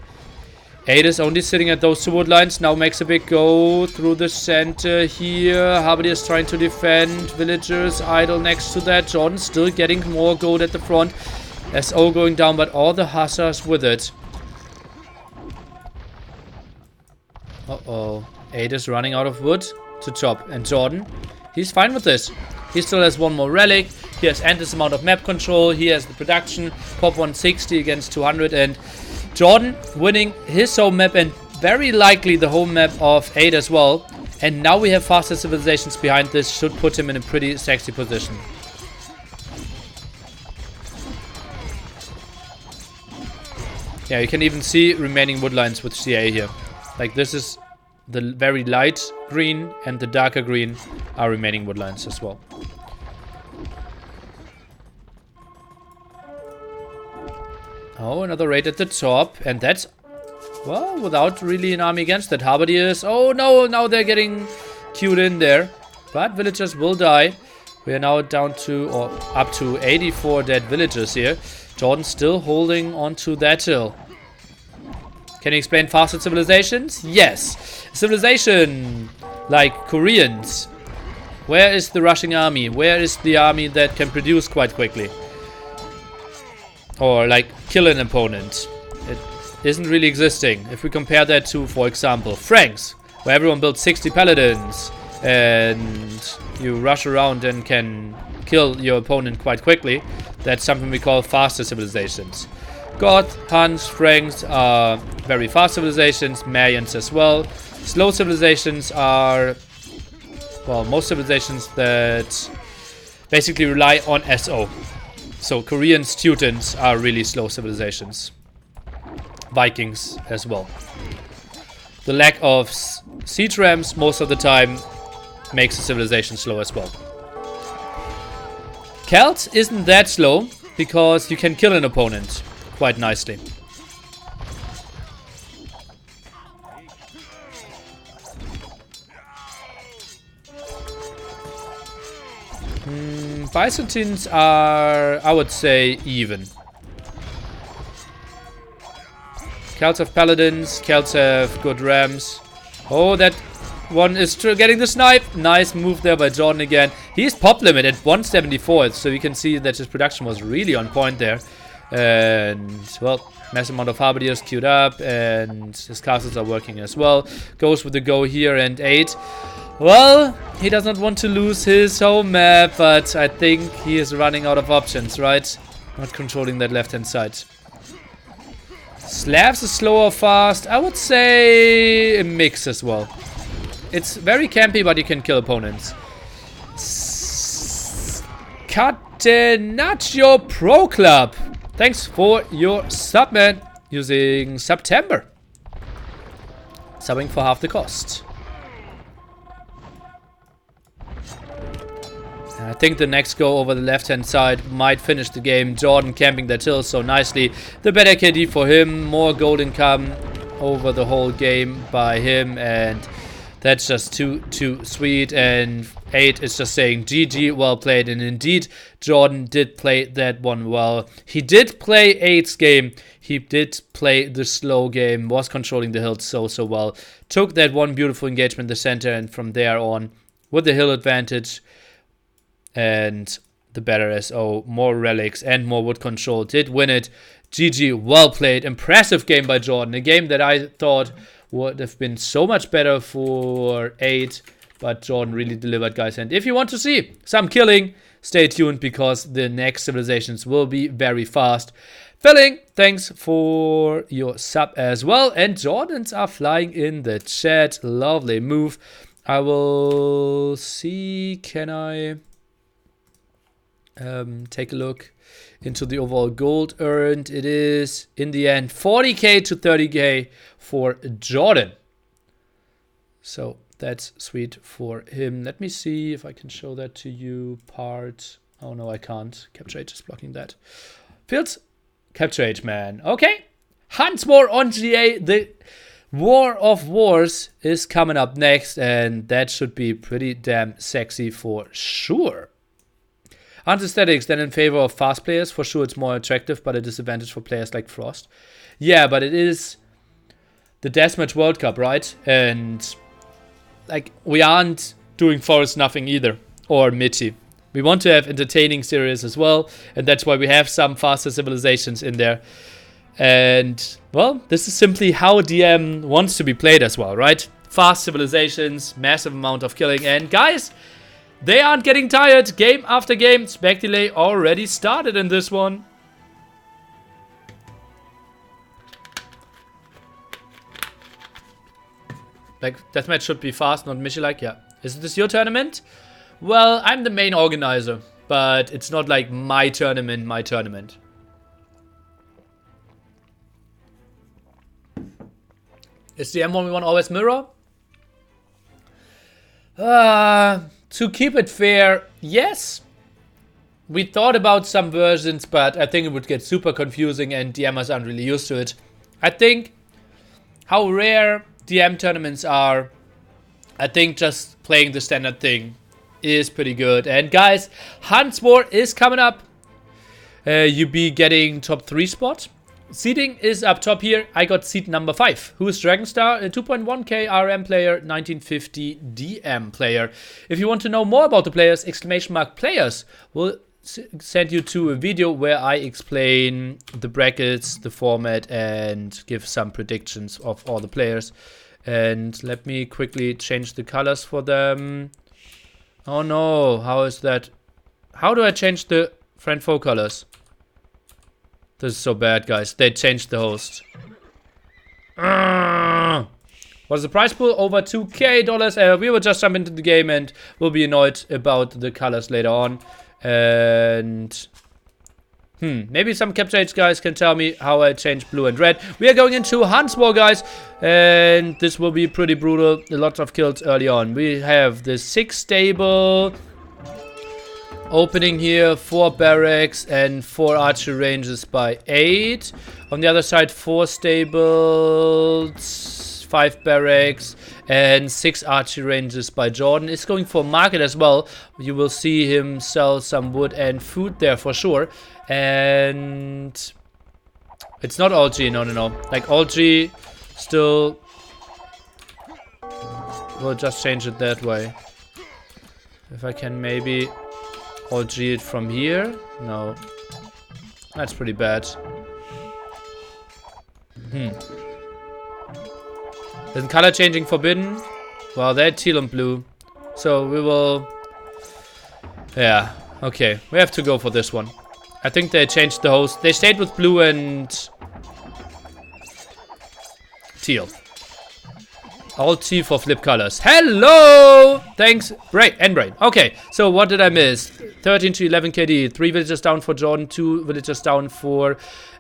8 is only sitting at those 2 woodlines. Now makes a big go through the center here. Habadi is trying to defend. Villagers idle next to that. JorDan still getting more gold at the front. SO going down, but all the hussars with it. Uh-oh. 8 is running out of wood to chop. And JorDan, he's fine with this. He still has 1 more relic. He has endless amount of map control. He has the production. Pop 160 against 200. And JorDan winning his home map and very likely the home map of 8 as well. And now we have faster civilizations behind this. Should put him in a pretty sexy position. Yeah, you can even see remaining wood lines with CA here. Like this is the very light green and the darker green are remaining wood lines as well. Oh, another raid at the top. And that's, well, without really an army against that. Halberdiers. Oh no, now they're getting queued in there. But villagers will die. We are now down to, or up to 84 dead villagers here. JorDan still holding on to that hill. Can you explain faster civilizations? Yes. Civilization like Koreans. Where is the rushing army? Where is the army that can produce quite quickly? Or like kill an opponent. It isn't really existing. If we compare that to, for example, Franks, where everyone builds 60 paladins and you rush around and can kill your opponent quite quickly. That's something we call faster civilizations. Goth, Huns, Franks are very fast civilizations, Mayans as well. Slow civilizations are, well, most civilizations that basically rely on SO. So Koreans, Teutons are really slow civilizations. Vikings as well. The lack of siege rams most of the time makes the civilization slow as well. Celts isn't that slow because you can kill an opponent quite nicely. Byzantines are, I would say, even. Celts have paladins, Celts have good rams. Oh, that one is getting the snipe. Nice move there by JorDan again. He's pop limit at 174, so you can see that his production was really on point there. And, well, massive amount of Halberdiers queued up, and his castles are working as well. Goes with the go here and 8. Well, he does not want to lose his home map, but I think he is running out of options, right? Not controlling that left-hand side. Slavs is slow or fast? I would say a mix as well. It's very campy, but you can kill opponents. Catenaccio Pro Club. Thanks for your sub, man. Using September. Subbing for half the cost. I think the next go over the left-hand side might finish the game. JorDan camping that hill so nicely. The better KD for him. More gold income over the whole game by him. And that's just too sweet. And 8 is just saying GG, well played. And indeed, JorDan did play that one well. He did play 8's game. He did play the slow game. Was controlling the hill so well. Took that one beautiful engagement in the center. And from there on, with the hill advantage and the better SO, more relics and more wood control, did win it. GG, well played. Impressive game by JorDan. A game that I thought would have been so much better for 8, but JorDan really delivered, guys. And if you want to see some killing, stay tuned because the next civilizations will be very fast. Filling, thanks for your sub as well. And Jordans are flying in the chat. Lovely move. I will see, can I take a look into the overall gold earned? It is in the end 40k to 30k for JorDan, so that's sweet for him. Let me see if I can show that to you. Part, oh no, I can't. Capture H is blocking that. Fields, Capture H, man. Okay, Hunts War on GA. The War of Wars is coming up next, and that should be pretty damn sexy for sure. Anti-statics then in favor of fast players. For sure it's more attractive, but a disadvantage for players like Frost. Yeah, but it is the Deathmatch World Cup, right? And like, we aren't doing Forest Nothing either, or Michi. We want to have entertaining series as well, and that's why we have some faster civilizations in there. And, well, this is simply how DM wants to be played as well, right? Fast civilizations, massive amount of killing, and guys, they aren't getting tired. Game after game. Spec delay already started in this one. Like, deathmatch should be fast, not Michi-like. Yeah. Is this your tournament? Well, I'm the main organizer. But it's not like my tournament. Is the M1v1 always mirror? To keep it fair, yes. We thought about some versions, but I think it would get super confusing and DMers aren't really used to it. I think how rare DM tournaments are, I think just playing the standard thing is pretty good. And guys, Hans War is coming up. You be getting top 3 spot. Seeding is up top here. I got seed number 5. Who is Dragonstar? A 2.1k RM player, 1950 DM player. If you want to know more about the players, !players will send you to a video where I explain the brackets, the format, and give some predictions of all the players. And let me quickly change the colors for them. Oh no, how is that? How do I change the friend foe colors? This is so bad, guys. They changed the host. Was the prize pool over $2k? We will just jump into the game and we'll be annoyed about the colors later on. And maybe some capture H guys can tell me how I changed blue and red. We are going into Hans War, guys, and this will be pretty brutal. A lot of kills early on. We have the 6 stable opening here, 4 barracks and 4 archery ranges by 8. On the other side, 4 stables, 5 barracks and 6 archery ranges by JorDan. Is going for market as well. You will see him sell some wood and food there for sure. And it's not all G, no. Like all G still, we'll just change it that way. If I can maybe all G it from here. No, that's pretty bad. Isn't color changing forbidden? Well, they're teal and blue, so we will, yeah, okay, we have to go for this one. I think they changed the host. They stayed with blue and teal. All T for flip colors. Hello! Thanks, Brain. Okay, so what did I miss? 13 to 11 KD. 3 villagers down for JorDan. 2 villagers down for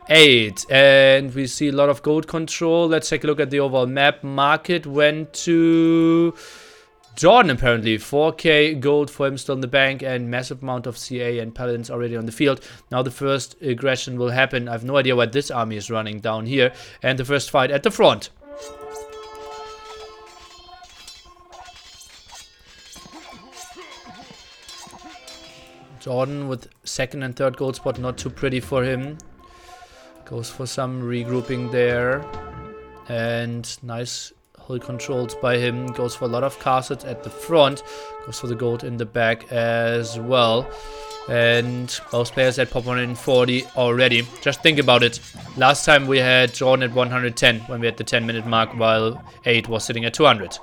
8. And we see a lot of gold control. Let's take a look at the overall map. Market went to JorDan apparently. 4k gold for him still in the bank. And massive amount of CA and paladins already on the field. Now the first aggression will happen. I have no idea why this army is running down here. And the first fight at the front. JorDan with 2nd and 3rd gold spot, not too pretty for him. Goes for some regrouping there. And nice hull controls by him. Goes for a lot of castles at the front. Goes for the gold in the back as well. And most players at pop 140 already. Just think about it. Last time we had JorDan at 110 when we had the 10-minute mark, while 8 was sitting at 200.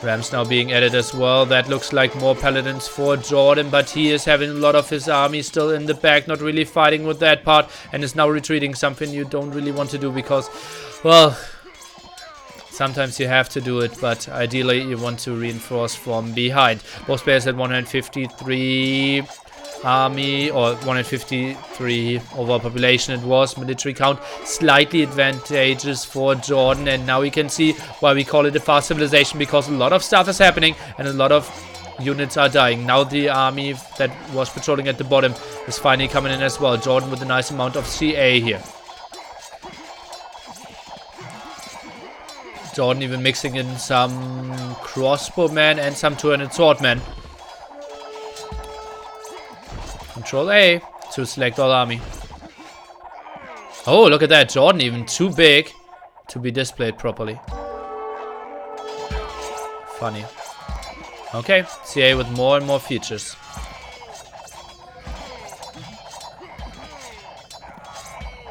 Rams now being added as well. That looks like more paladins for JorDan, but he is having a lot of his army still in the back, not really fighting with that part, and is now retreating, something you don't really want to do because, well, sometimes you have to do it, but ideally you want to reinforce from behind. Both players at 153 army, or 153 overall population. It was military count slightly advantageous for JorDan, and now we can see why we call it a fast civilization, because a lot of stuff is happening and a lot of units are dying. Now the army that was patrolling at the bottom is finally coming in as well. JorDan with a nice amount of CA here. JorDan even mixing in some crossbowmen and some two-handed swordmen. Control A to select all army. Oh, look at that. JorDan even too big to be displayed properly. Funny. Okay, CA with more and more features.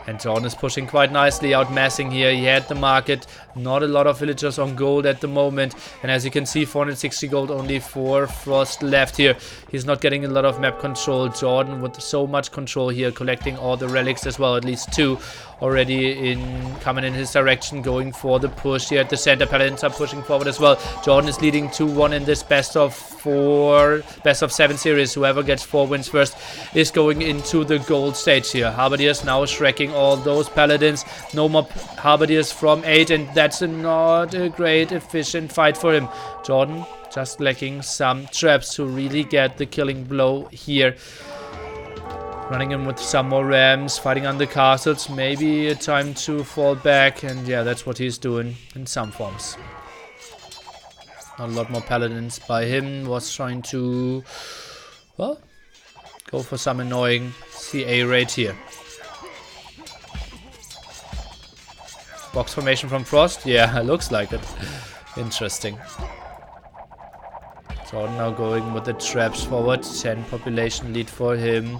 And JorDan is pushing quite nicely, outmassing here. He had the market. Not a lot of villagers on gold at the moment. And as you can see, 460 gold, only 4 frost left here. He's not getting a lot of map control. JorDan with so much control here, collecting all the relics as well. At least 2 already coming in his direction, going for the push here at the center. Paladins are pushing forward as well. JorDan is leading 2-1 in this best of 7 series. Whoever gets 4 wins first is going into the gold stage here. Halberdiers now shrekking all those paladins. No more halberdiers from 8, and that's not a great efficient fight for him. JorDan just lacking some traps to really get the killing blow here. Running in with some more rams, fighting on the castles. Maybe a time to fall back, and yeah, that's what he's doing in some forms. Not a lot more paladins by him. Was trying to, well, go for some annoying CA raid here. Box formation from Frost? Yeah, looks like it. Interesting. JorDan now going with the traps forward. 10 population lead for him.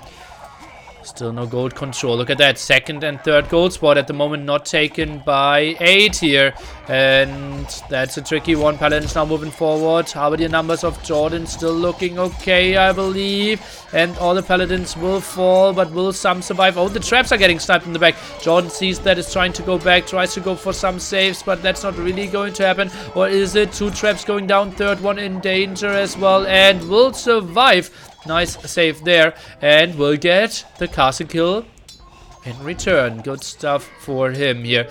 Still no gold control. Look at that. Second and third gold spot at the moment not taken by 8 here. And that's a tricky one. Paladins now moving forward. Halberdier numbers of JorDan still looking okay, I believe. And all the paladins will fall, but will some survive? Oh, the traps are getting sniped in the back. JorDan sees that, is trying to go back, tries to go for some saves, but that's not really going to happen. Or is it? 2 traps going down, third one in danger as well, and will survive. Nice save there, and will get the castle kill in return. Good stuff for him here.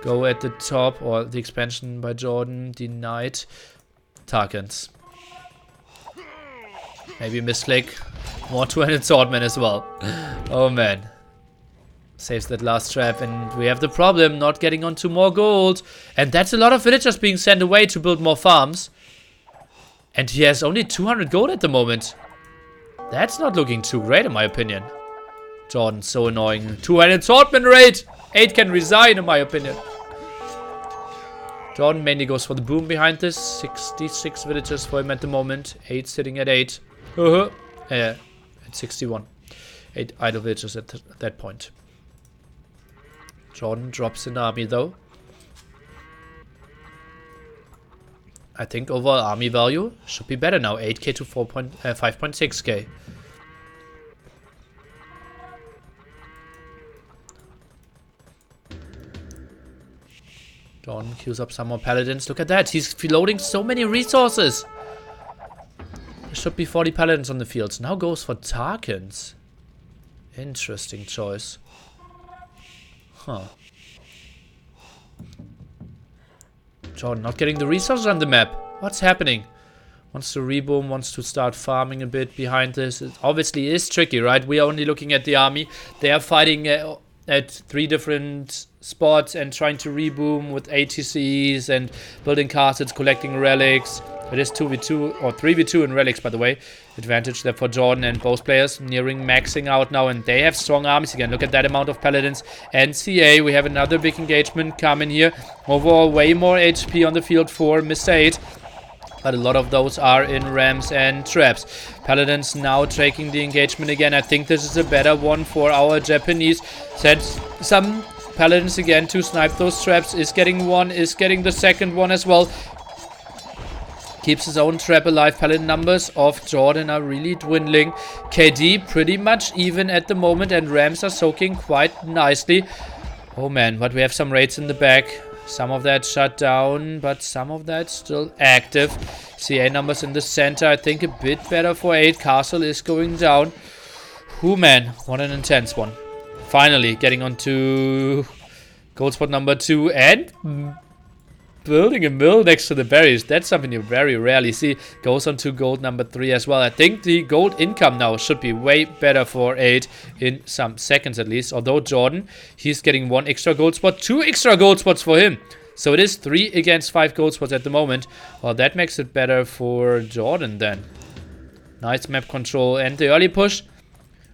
Go at the top, or the expansion by JorDan denied. Tarkans. Maybe misclick. More 2-handed swordman as well. Oh man. Saves that last trap, and we have the problem not getting onto more gold. And that's a lot of villagers being sent away to build more farms. And he has only 200 gold at the moment. That's not looking too great in my opinion. JorDan, so annoying. 2-handed swordman raid! 8 can resign in my opinion. JorDan mainly goes for the boom behind this. 66 villagers for him at the moment. 8 sitting at 8. At 61. 8 idle villagers at that point. JorDan drops an army though. I think overall army value should be better now. 8k to 5.6k. JorDan queues up some more paladins. Look at that. He's loading so many resources. There should be 40 paladins on the fields. Now goes for Tarkans. Interesting choice. Huh. JorDan not getting the resources on the map. What's happening? Wants to reboom, wants to start farming a bit behind this. It obviously is tricky, right? We are only looking at the army. They are fighting at 3 different spots and trying to reboom with ATCs and building castles, collecting relics. It is 2v2 or 3v2 in relics, by the way. Advantage there for JorDan, and both players nearing maxing out now, and they have strong armies again. Look at that amount of paladins and CA. We have another big engagement coming here. Overall, way more HP on the field for Miss 8. But a lot of those are in rams and traps. Paladins now taking the engagement again. I think this is a better one for our Japanese. Sent some paladins again to snipe those traps. Is getting one, is getting the second one as well. Keeps his own trap alive. Paladin numbers of JorDan are really dwindling. KD pretty much even at the moment, and rams are soaking quite nicely. Oh man, but we have some raids in the back. Some of that shut down, but some of that still active. CA numbers in the center, I think a bit better for 8. Castle is going down. Whew man, what an intense one. Finally getting onto gold spot number 2 and building a mill next to the berries. That's something you very rarely see. Goes on to gold number 3 as well. I think the gold income now should be way better for 8 in some seconds at least. Although JorDan, he's getting 1 extra gold spot, 2 extra gold spots for him. So it is 3 against 5 gold spots at the moment. Well, that makes it better for JorDan then. Nice map control, and the early push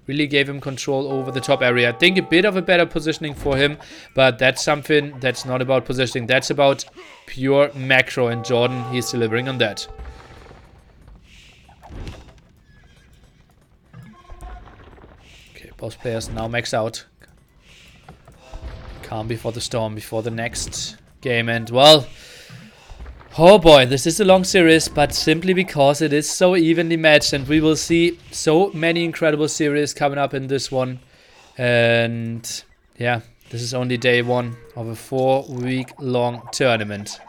really gave him control over the top area. I think a bit of a better positioning for him, but that's something that's not about positioning. That's about pure macro, and JorDan, he's delivering on that. Okay, both players now max out. Calm before the storm, before the next game. And well, oh boy, this is a long series, but simply because it is so evenly matched, and we will see so many incredible series coming up in this one. And yeah, this is only day 1 of a 4-week long tournament.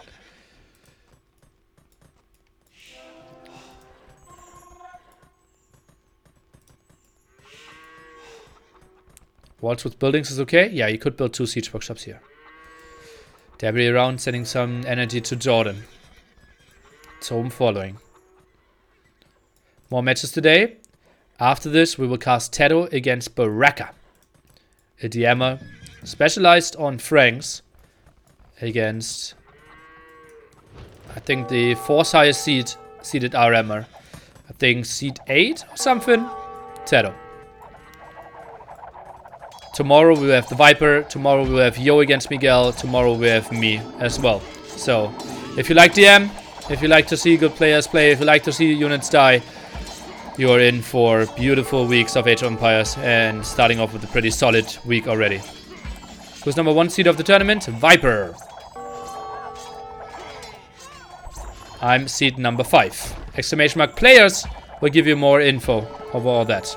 Walls with buildings is okay. Yeah, you could build 2 siege workshops here. Debris around, sending some energy to JorDan. Home following. More matches today. After this, we will cast Teto against Baraka. A DMer specialized on Franks against, I think, the 4th highest seeded RMer. I think seed 8 or something. Teto. Tomorrow we will have the Viper. Tomorrow we will have Yo against Miguel. Tomorrow we have me as well. So, if you like DM, if you like to see good players play, if you like to see units die, you are in for beautiful weeks of Age of Empires, and starting off with a pretty solid week already. Who's number 1 seed of the tournament? Viper. I'm seed number 5. Exclamation mark players will give you more info over all that.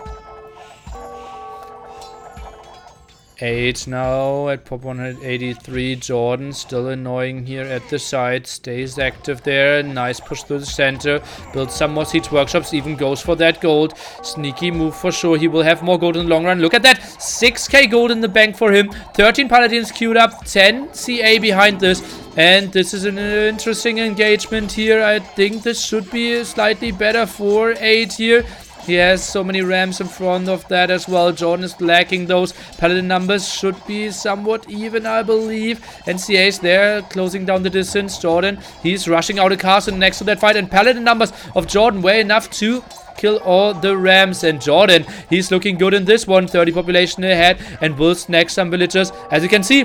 8 now at pop 183. JorDan still annoying here at the side. Stays active there. Nice push through the center. Builds some more siege workshops. Even goes for that gold. Sneaky move for sure. He will have more gold in the long run. Look at that. 6k gold in the bank for him. 13 paladins queued up. 10 CA behind this. And this is an interesting engagement here. I think this should be slightly better for 8 here. He has so many rams in front of that as well. JorDan is lacking those. Paladin numbers should be somewhat even, I believe. NCA's there, closing down the distance. JorDan, he's rushing out a castle next to that fight. And Paladin numbers of JorDan were enough to kill all the rams. And JorDan, he's looking good in this one. 30 population ahead and will snag some villagers. As you can see,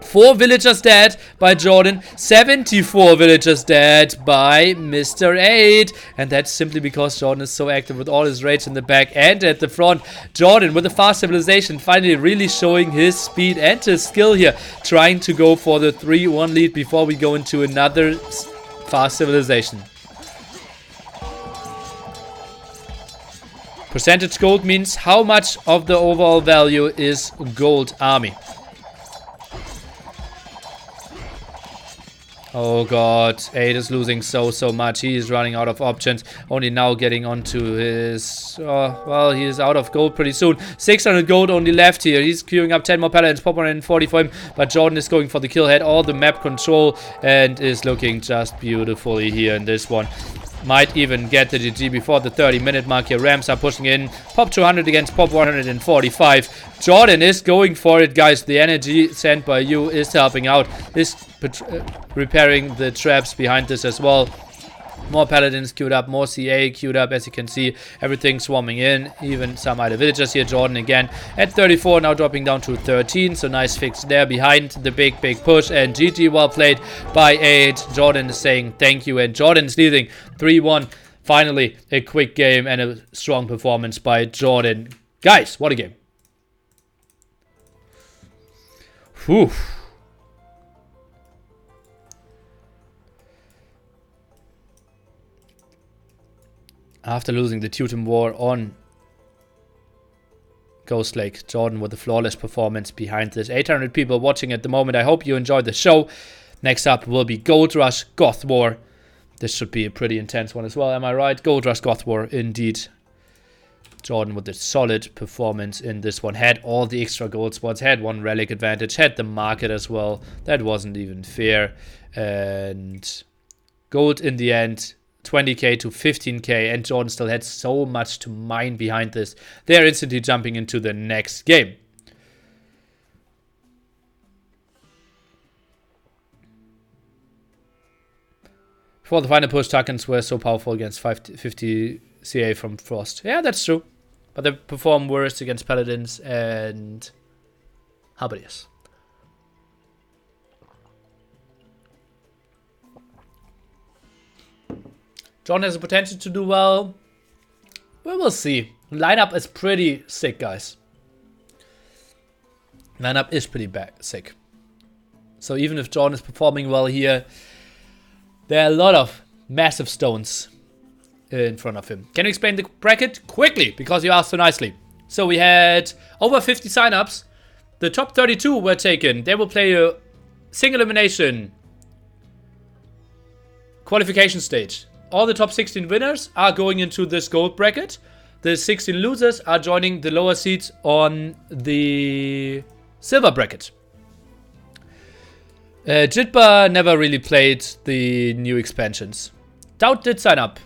4 villagers dead by JorDan, 74 villagers dead by Mr. 8. And that's simply because JorDan is so active with all his rage in the back and at the front. JorDan with a fast civilization finally really showing his speed and his skill here. Trying to go for the 3-1 lead before we go into another fast civilization. Percentage gold means how much of the overall value is gold army. Oh god, 8 is losing so much. He is running out of options. Only now getting onto his... well, he is out of gold pretty soon. 600 gold only left here. He's queuing up 10 more paladins. Pop 140 for him. But JorDan is going for the kill. Had all the map control and is looking just beautifully here in this one. Might even get the GG before the 30-minute mark here. Rams are pushing in. Pop 200 against Pop 145. JorDan is going for it, guys. The energy sent by you is helping out. Is repairing the traps behind this as well. More paladins queued up, more CA queued up, as you can see. Everything swarming in, even some other villagers here. JorDan again at 34, now dropping down to 13. So nice fix there behind the big push. And GG, well played by 8. JorDan is saying thank you, and JorDan is leading 3-1. Finally, a quick game and a strong performance by JorDan. Guys, what a game. Whew. After losing the Teuton War on Ghost Lake, JorDan with a flawless performance behind this. 800 people watching at the moment. I hope you enjoyed the show. Next up will be Gold Rush Goth War. This should be a pretty intense one as well, am I right? Gold Rush Goth War, indeed. JorDan with a solid performance in this one. Had all the extra gold spots, had 1 relic advantage, had the market as well. That wasn't even fair. And gold in the end, 20k to 15k, and JorDan still had so much to mine behind this. They're instantly jumping into the next game. Before the final push, Tarkans were so powerful against 50 CA from Frost. Yeah, that's true. But they perform worse against Paladins and Halberdiers. JorDan has the potential to do well. We will see. Lineup is pretty sick, guys. Lineup is pretty sick. So even if JorDan is performing well here, there are a lot of massive stones in front of him. Can you explain the bracket? Quickly, because you asked so nicely. So we had over 50 signups. The top 32 were taken. They will play a single elimination qualification stage. All the top 16 winners are going into this gold bracket. The 16 losers are joining the lower seeds on the silver bracket. Jitba never really played the new expansions. Doubt did sign up.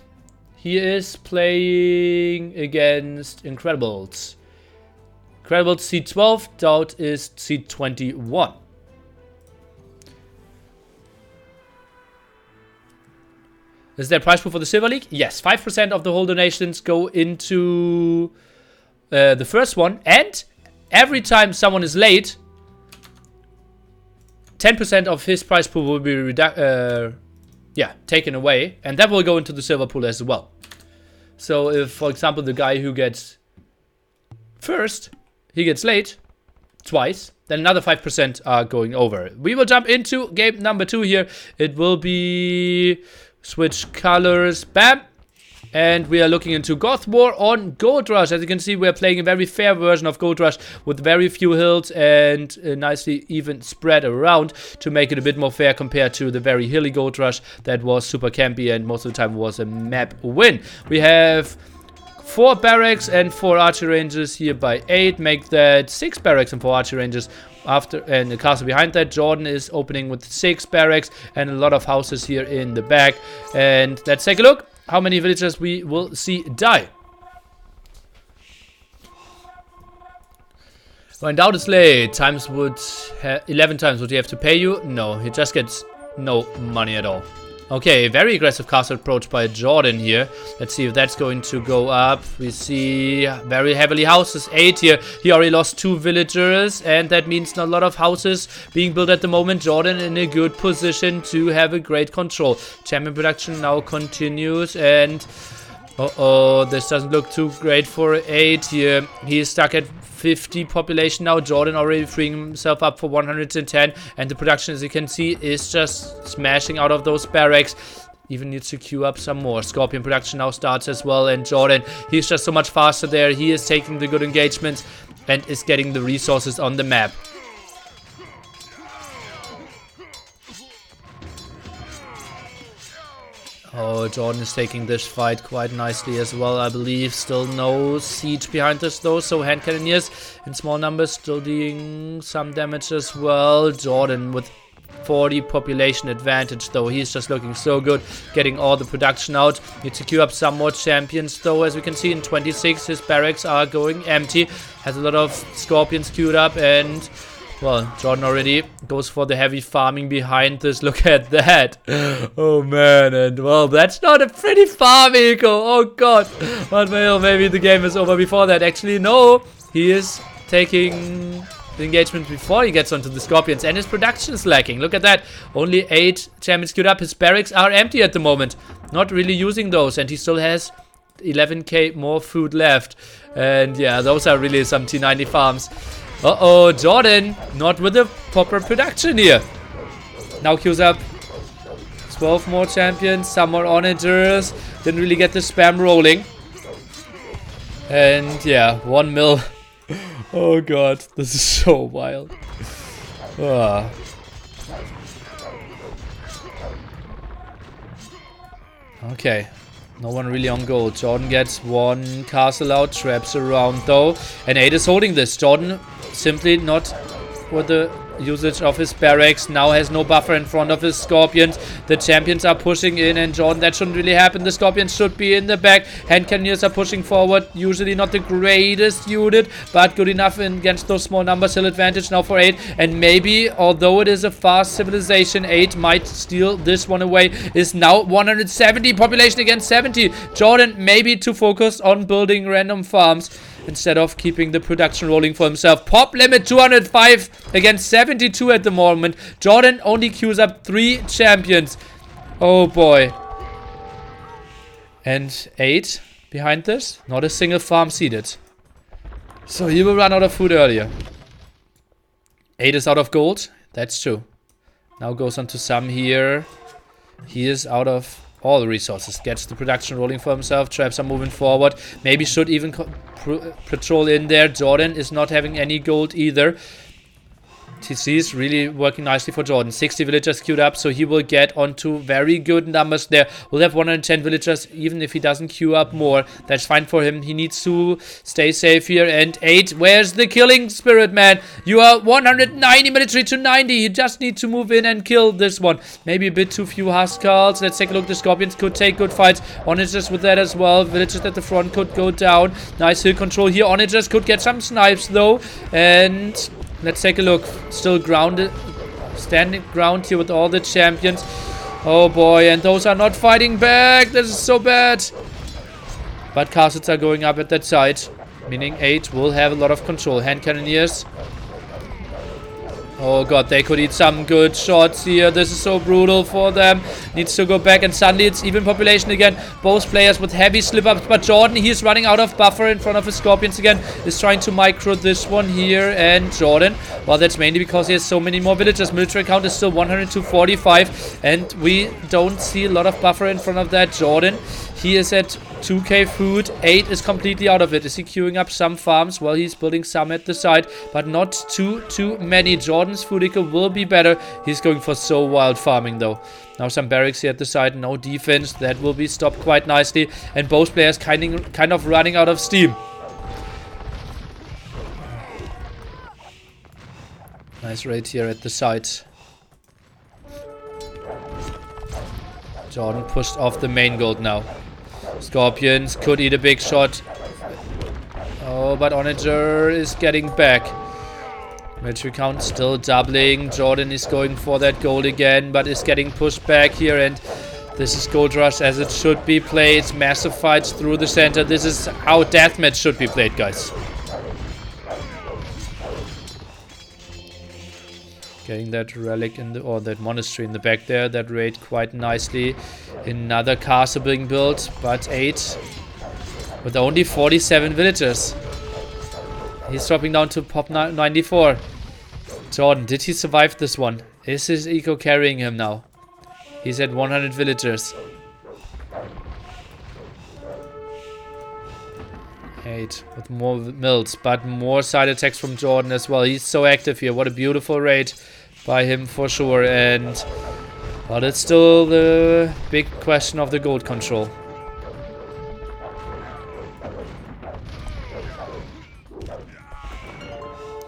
He is playing against Incredibles. Incredibles seed 12, Doubt is seed 21. Is there a prize pool for the Silver League? Yes, 5% of the whole donations go into the first one. And every time someone is late, 10% of his prize pool will be taken away. And that will go into the silver pool as well. So if, for example, the guy who gets first, he gets late twice, then another 5% are going over. We will jump into game number 2 here. It will be switch colors, bam. And we are looking into Goth War on Gold Rush. As you can see, we're playing a very fair version of Gold Rush with very few hills and nicely even spread around to make it a bit more fair compared to the very hilly Gold Rush that was super campy and most of the time was a map win. We have 4 barracks and 4 archer ranges here by 8. Make that 6 barracks and 4 archer ranges. And the castle behind that, JorDan is opening with 6 barracks and a lot of houses here in the back. And let's take a look how many villagers we will see die. When Doubt is late, 11 times would he have to pay you? No, he just gets no money at all. Okay, very aggressive castle approach by JorDan here. Let's see if that's going to go up. We see very heavily houses. 8 here. He already lost 2 villagers, and that means not a lot of houses being built at the moment. JorDan in a good position to have a great control. Champion production now continues, and this doesn't look too great for 8 here. He is stuck at 50 population now. JorDan already freeing himself up for 110, and the production, as you can see, is just smashing out of those barracks. Even needs to queue up some more. Scorpion production now starts as well, and JorDan, he's just so much faster there. He is taking the good engagements and is getting the resources on the map. Oh, JorDan is taking this fight quite nicely as well, I believe. Still no siege behind us though, so hand cannoneers in small numbers still doing some damage as well. JorDan with 40 population advantage though. He's just looking so good, getting all the production out. Need to queue up some more champions though. As we can see in 26, his barracks are going empty. Has a lot of scorpions queued up, and well, JorDan already goes for the heavy farming behind this. Look at that. Oh, man. And, well, that's not a pretty farm, Eco. Oh, God. But, well, maybe the game is over before that. Actually, no. He is taking the engagement before he gets onto the scorpions. And his production is lacking. Look at that. Only 8 champions queued up. His barracks are empty at the moment. Not really using those. And he still has 11k more food left. And, yeah, those are really some T90 farms. Uh-oh, JorDan, not with the proper production here. Now queues up 12 more champions, some more onagers. Didn't really get the spam rolling. And yeah, 1 mil. Oh god, this is so wild. Ah. Okay. No one really on gold. JorDan gets 1 castle out, traps around though. And 8 is holding this. JorDan simply not with the usage of his barracks. Now has no buffer in front of his scorpions. The champions are pushing in, and JorDan, that shouldn't really happen. The scorpions should be in the back. Hand cannoneers are pushing forward. Usually not the greatest unit, but good enough against those small numbers. Hill advantage now for 8. And maybe, although it is a fast civilization, 8 might steal this one away. Is now 170 population against 70. JorDan maybe too focused on building random farms instead of keeping the production rolling for himself. Pop limit 205 against 72 at the moment. JorDan only queues up 3 champions. Oh boy. And 8 behind this. Not a single farm seeded. So he will run out of food earlier. 8 is out of gold. That's true. Now goes on to Sam here. He is out of all resources. Gets the production rolling for himself. Traps are moving forward. Maybe should even patrol in there. JorDan is not having any gold either. TC is really working nicely for JorDan. 60 villagers queued up, so he will get onto very good numbers there. We'll have 110 villagers, even if he doesn't queue up more. That's fine for him. He needs to stay safe here. And 8, where's the killing spirit, man? You are 190 military to 90. You just need to move in and kill this one. Maybe a bit too few Huskals. Let's take a look. The Scorpions could take good fights. Onagers with that as well. Villagers at the front could go down. Nice hill control here. Onagers could get some snipes, though. And let's take a look. Still grounded, standing ground here with all the champions. Oh boy, and those are not fighting back. This is so bad. But castles are going up at that side, meaning 8 will have a lot of control. Hand cannoneers. Oh god, they could eat some good shots here. This is so brutal for them. Needs to go back, and suddenly it's even population again. Both players with heavy slip-ups, but JorDan, he's running out of buffer in front of his Scorpions again. Is trying to micro this one here, and JorDan, well, that's mainly because he has so many more villagers. Military count is still 100 to 45, and we don't see a lot of buffer in front of that. JorDan, he is at 2k food. 8 is completely out of it. Is he queuing up some farms? Well, he's building some at the side, but not too many. JorDan's food eco will be better. He's going for so wild farming, though. Now some barracks here at the side. No defense. That will be stopped quite nicely. And both players kind of running out of steam. Nice raid here at the side. JorDan pushed off the main gold now. Scorpions could eat a big shot. Oh, but Onager is getting back. Military count still doubling. JorDan is going for that gold again, but is getting pushed back here. And this is Gold Rush as it should be played. Massive fights through the center. This is how deathmatch should be played, guys. Getting that relic in the, or that monastery in the back there. That raid quite nicely. Another castle being built, but 8 with only 47 villagers. He's dropping down to pop 94. JorDan, did he survive this one? Is his eco carrying him now? He's at 100 villagers. 8 with more mills, but more side attacks from JorDan as well. He's so active here. What a beautiful raid by him for sure. And well, it's still the big question of the gold control.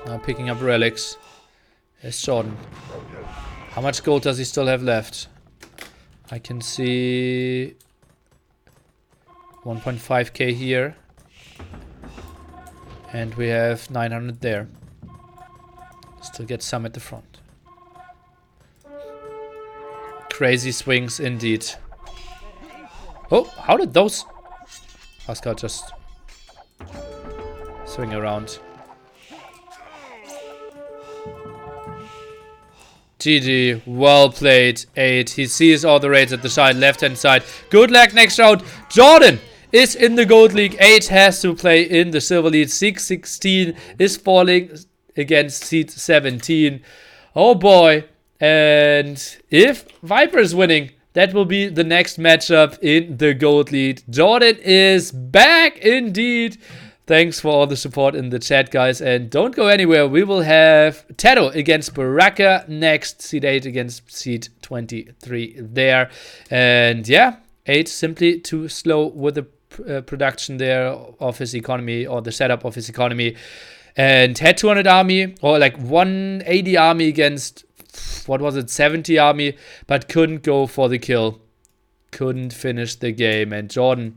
Now picking up relics. There's JorDan. How much gold does he still have left? I can see 1.5k here. And we have 900 there. Still get some at the front. Crazy swings indeed. Oh, how did those Huskar just swing around? GG, well played. 8. He sees all the raids at the side, left hand side. Good luck next round. JorDan is in the Gold League. 8 has to play in the Silver League. 6-16 is falling against seed 17. Oh boy. And if Viper is winning, that will be the next matchup in the Gold League. JorDan is back indeed. Thanks for all the support in the chat, guys. And don't go anywhere. We will have Tato against Baraka next. Seed 8 against seed 23 there. And yeah, 8 simply too slow with the production there of his economy, or the setup of his economy. And had 200 army, or like 180 army against, what was it, 70 army, but couldn't go for the kill. Couldn't finish the game. And JorDan,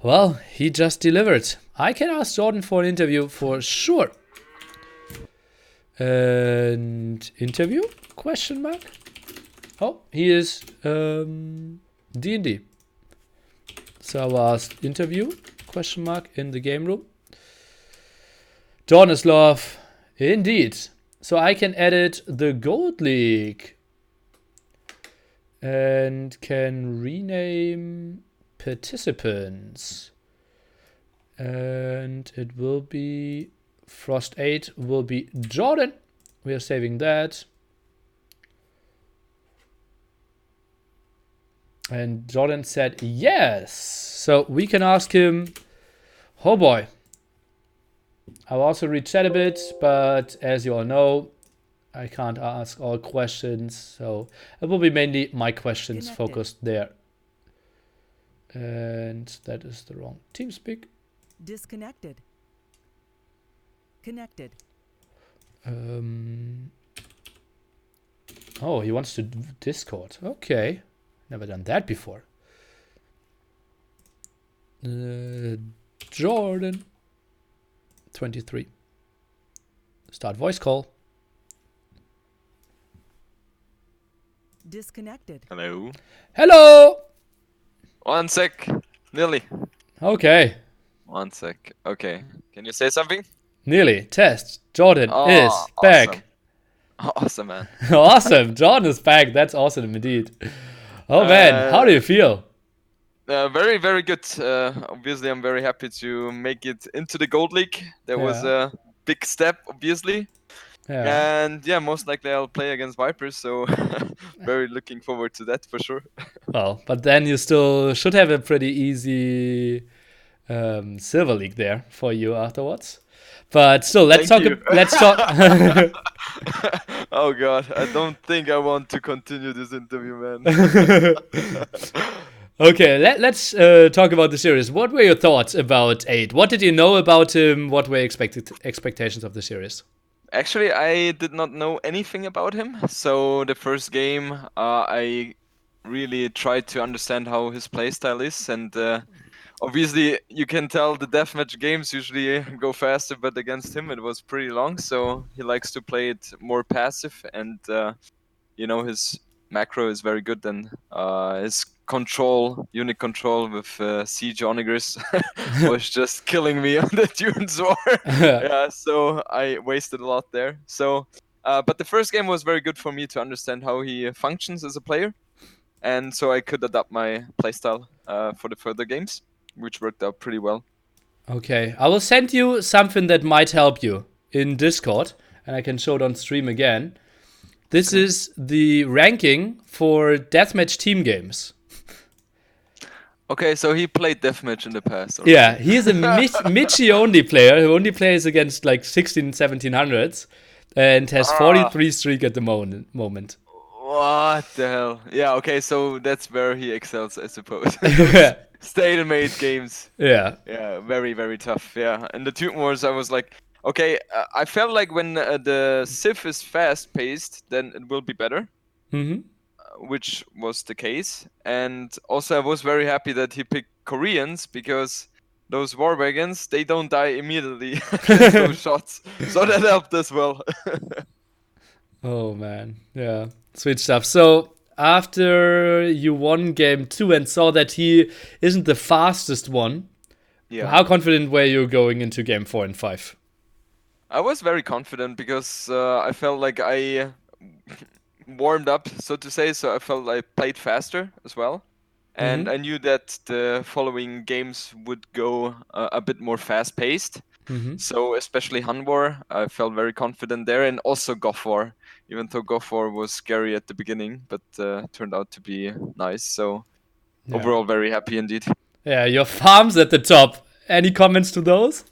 well, he just delivered. I can ask JorDan for an interview for sure. And interview? Question mark? Oh, he is D&D. So I asked interview? Question mark in the game room. JorDan love. Indeed. So I can edit the Gold League. And can rename participants. And it will be Frost 8 will be JorDan. We are saving that. And JorDan said yes. So we can ask him. Oh boy. I'll also read chat a bit, but as you all know, I can't ask all questions, so it will be mainly my questions Connected. focused there. And that is the wrong TeamSpeak. Disconnected. Connected. Oh, he wants to Discord. Okay. Never done that before. JorDan. 23. Start voice call. Disconnected. Hello. Hello! 1 sec. Nearly. Okay. 1 sec. Okay. Can you say something? Nearly. Test. JorDan is Awesome. back. Awesome, man. Awesome. JorDan is back. That's awesome indeed. Oh man, how do you feel? Very, very good. Obviously, I'm very happy to make it into the Gold League. That was Yeah. a big step, obviously. Yeah. And yeah, most likely I'll play against Vipers, so very looking forward to that for sure. Well, but then you still should have a pretty easy Silver League there for you afterwards. But still, let's Thank talk. you. Let's talk. Oh god, I don't think I want to continue this interview, man. Okay, let's talk about the series. What were your thoughts about 8? What did you know about him? What were expectations of the series? Actually, I did not know anything about him. So the first game, I really tried to understand how his playstyle is, and obviously you can tell the deathmatch games usually go faster, but against him it was pretty long. So he likes to play it more passive, and his macro is very good, and his unit control with Siege Onigris was just killing me on the Dunes War. Yeah, so I wasted a lot there. So, but the first game was very good for me to understand how he functions as a player, and so I could adapt my playstyle for the further games, which worked out pretty well. Okay, I will send you something that might help you in Discord, and I can show it on stream again. This is the ranking for deathmatch team games. Okay, so he played deathmatch in the past. Already. Yeah, he is a Michi only player who only plays against like 16, 1700s and has 43 streak at the moment. What the hell? Yeah, okay, so that's where he excels, I suppose. Stalemate games. Yeah. Yeah, very, very tough. Yeah, and the Tune Wars, I was like, okay, I felt like when the Civ is fast paced, then it will be better. Mm-hmm. Which was the case. And also, I was very happy that he picked Koreans because those war wagons, they don't die immediately against those shots. So that helped as well. Oh man, yeah, sweet stuff. So after you won game 2 and saw that he isn't the fastest one, Yeah. how confident were you going into game 4 and 5? I was very confident because I felt like I warmed up, so to say, so I felt I played faster as well. And Mhm. I knew that the following games would go a bit more fast paced. Mhm. So especially Hanwar, I felt very confident there, and also Goffar, even though Goffar was scary at the beginning, but turned out to be nice. So overall, very happy indeed. Yeah, your farms at the top. Any comments to those?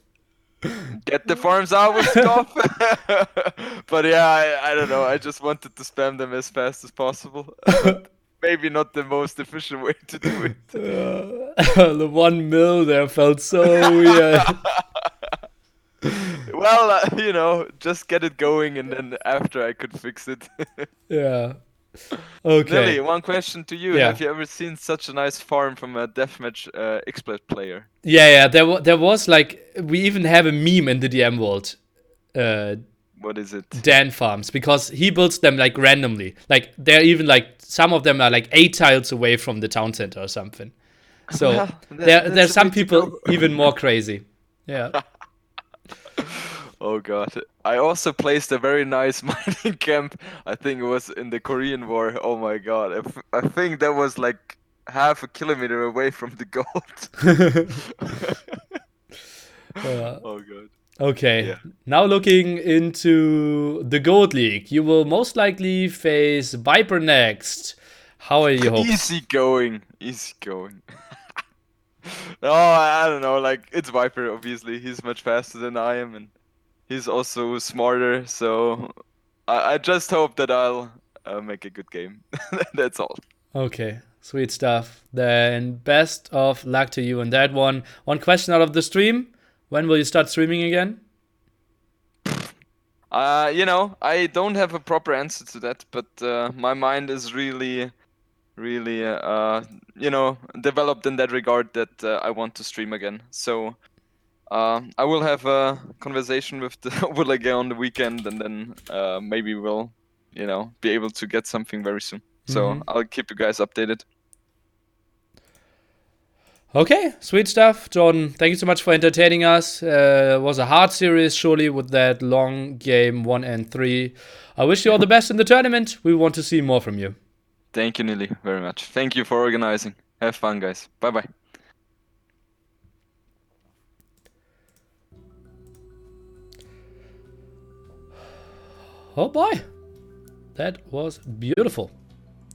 Get the farms out with Goff. But yeah, I don't know. I just wanted to spam them as fast as possible, but maybe not the most efficient way to do it. The 1 mil there felt so weird. Well, just get it going, and then after I could fix it. Yeah. Okay. Lily, one question to you. Yeah. Have you ever seen such a nice farm from a deathmatch expert player? Yeah. There was like, we even have a meme in the DM world. What is it? Dan farms, because he builds them like randomly. Like they're even like, some of them are like 8 tiles away from the town center or something. So Well, there's a some way to people go. even more crazy. Yeah. Oh god. I also placed a very nice mining camp. I think it was in the Korean War. Oh my god. I think that was like half a kilometer away from the gold. Oh god. Okay. Yeah. Now looking into the Gold League, you will most likely face Viper next. How are your hopes? Easy going. Easy going. No, I don't know. Like, it's Viper, obviously. He's much faster than I am, and he's also smarter. So I just hope that I'll make a good game. That's all. Okay, sweet stuff. Then best of luck to you on that one. One question out of the stream. When will you start streaming again? I don't have a proper answer to that, but my mind is really, really, developed in that regard that I want to stream again. So I will have a conversation with the Will again on the weekend, and then maybe we'll, be able to get something very soon. So I'll keep you guys updated. Okay, sweet stuff. Jordan, thank you so much for entertaining us. It was a hard series, surely, with that long game 1 and 3. I wish you all the best in the tournament. We want to see more from you. Thank you, Nili, very much. Thank you for organizing. Have fun, guys. Bye-bye. Oh boy, that was beautiful.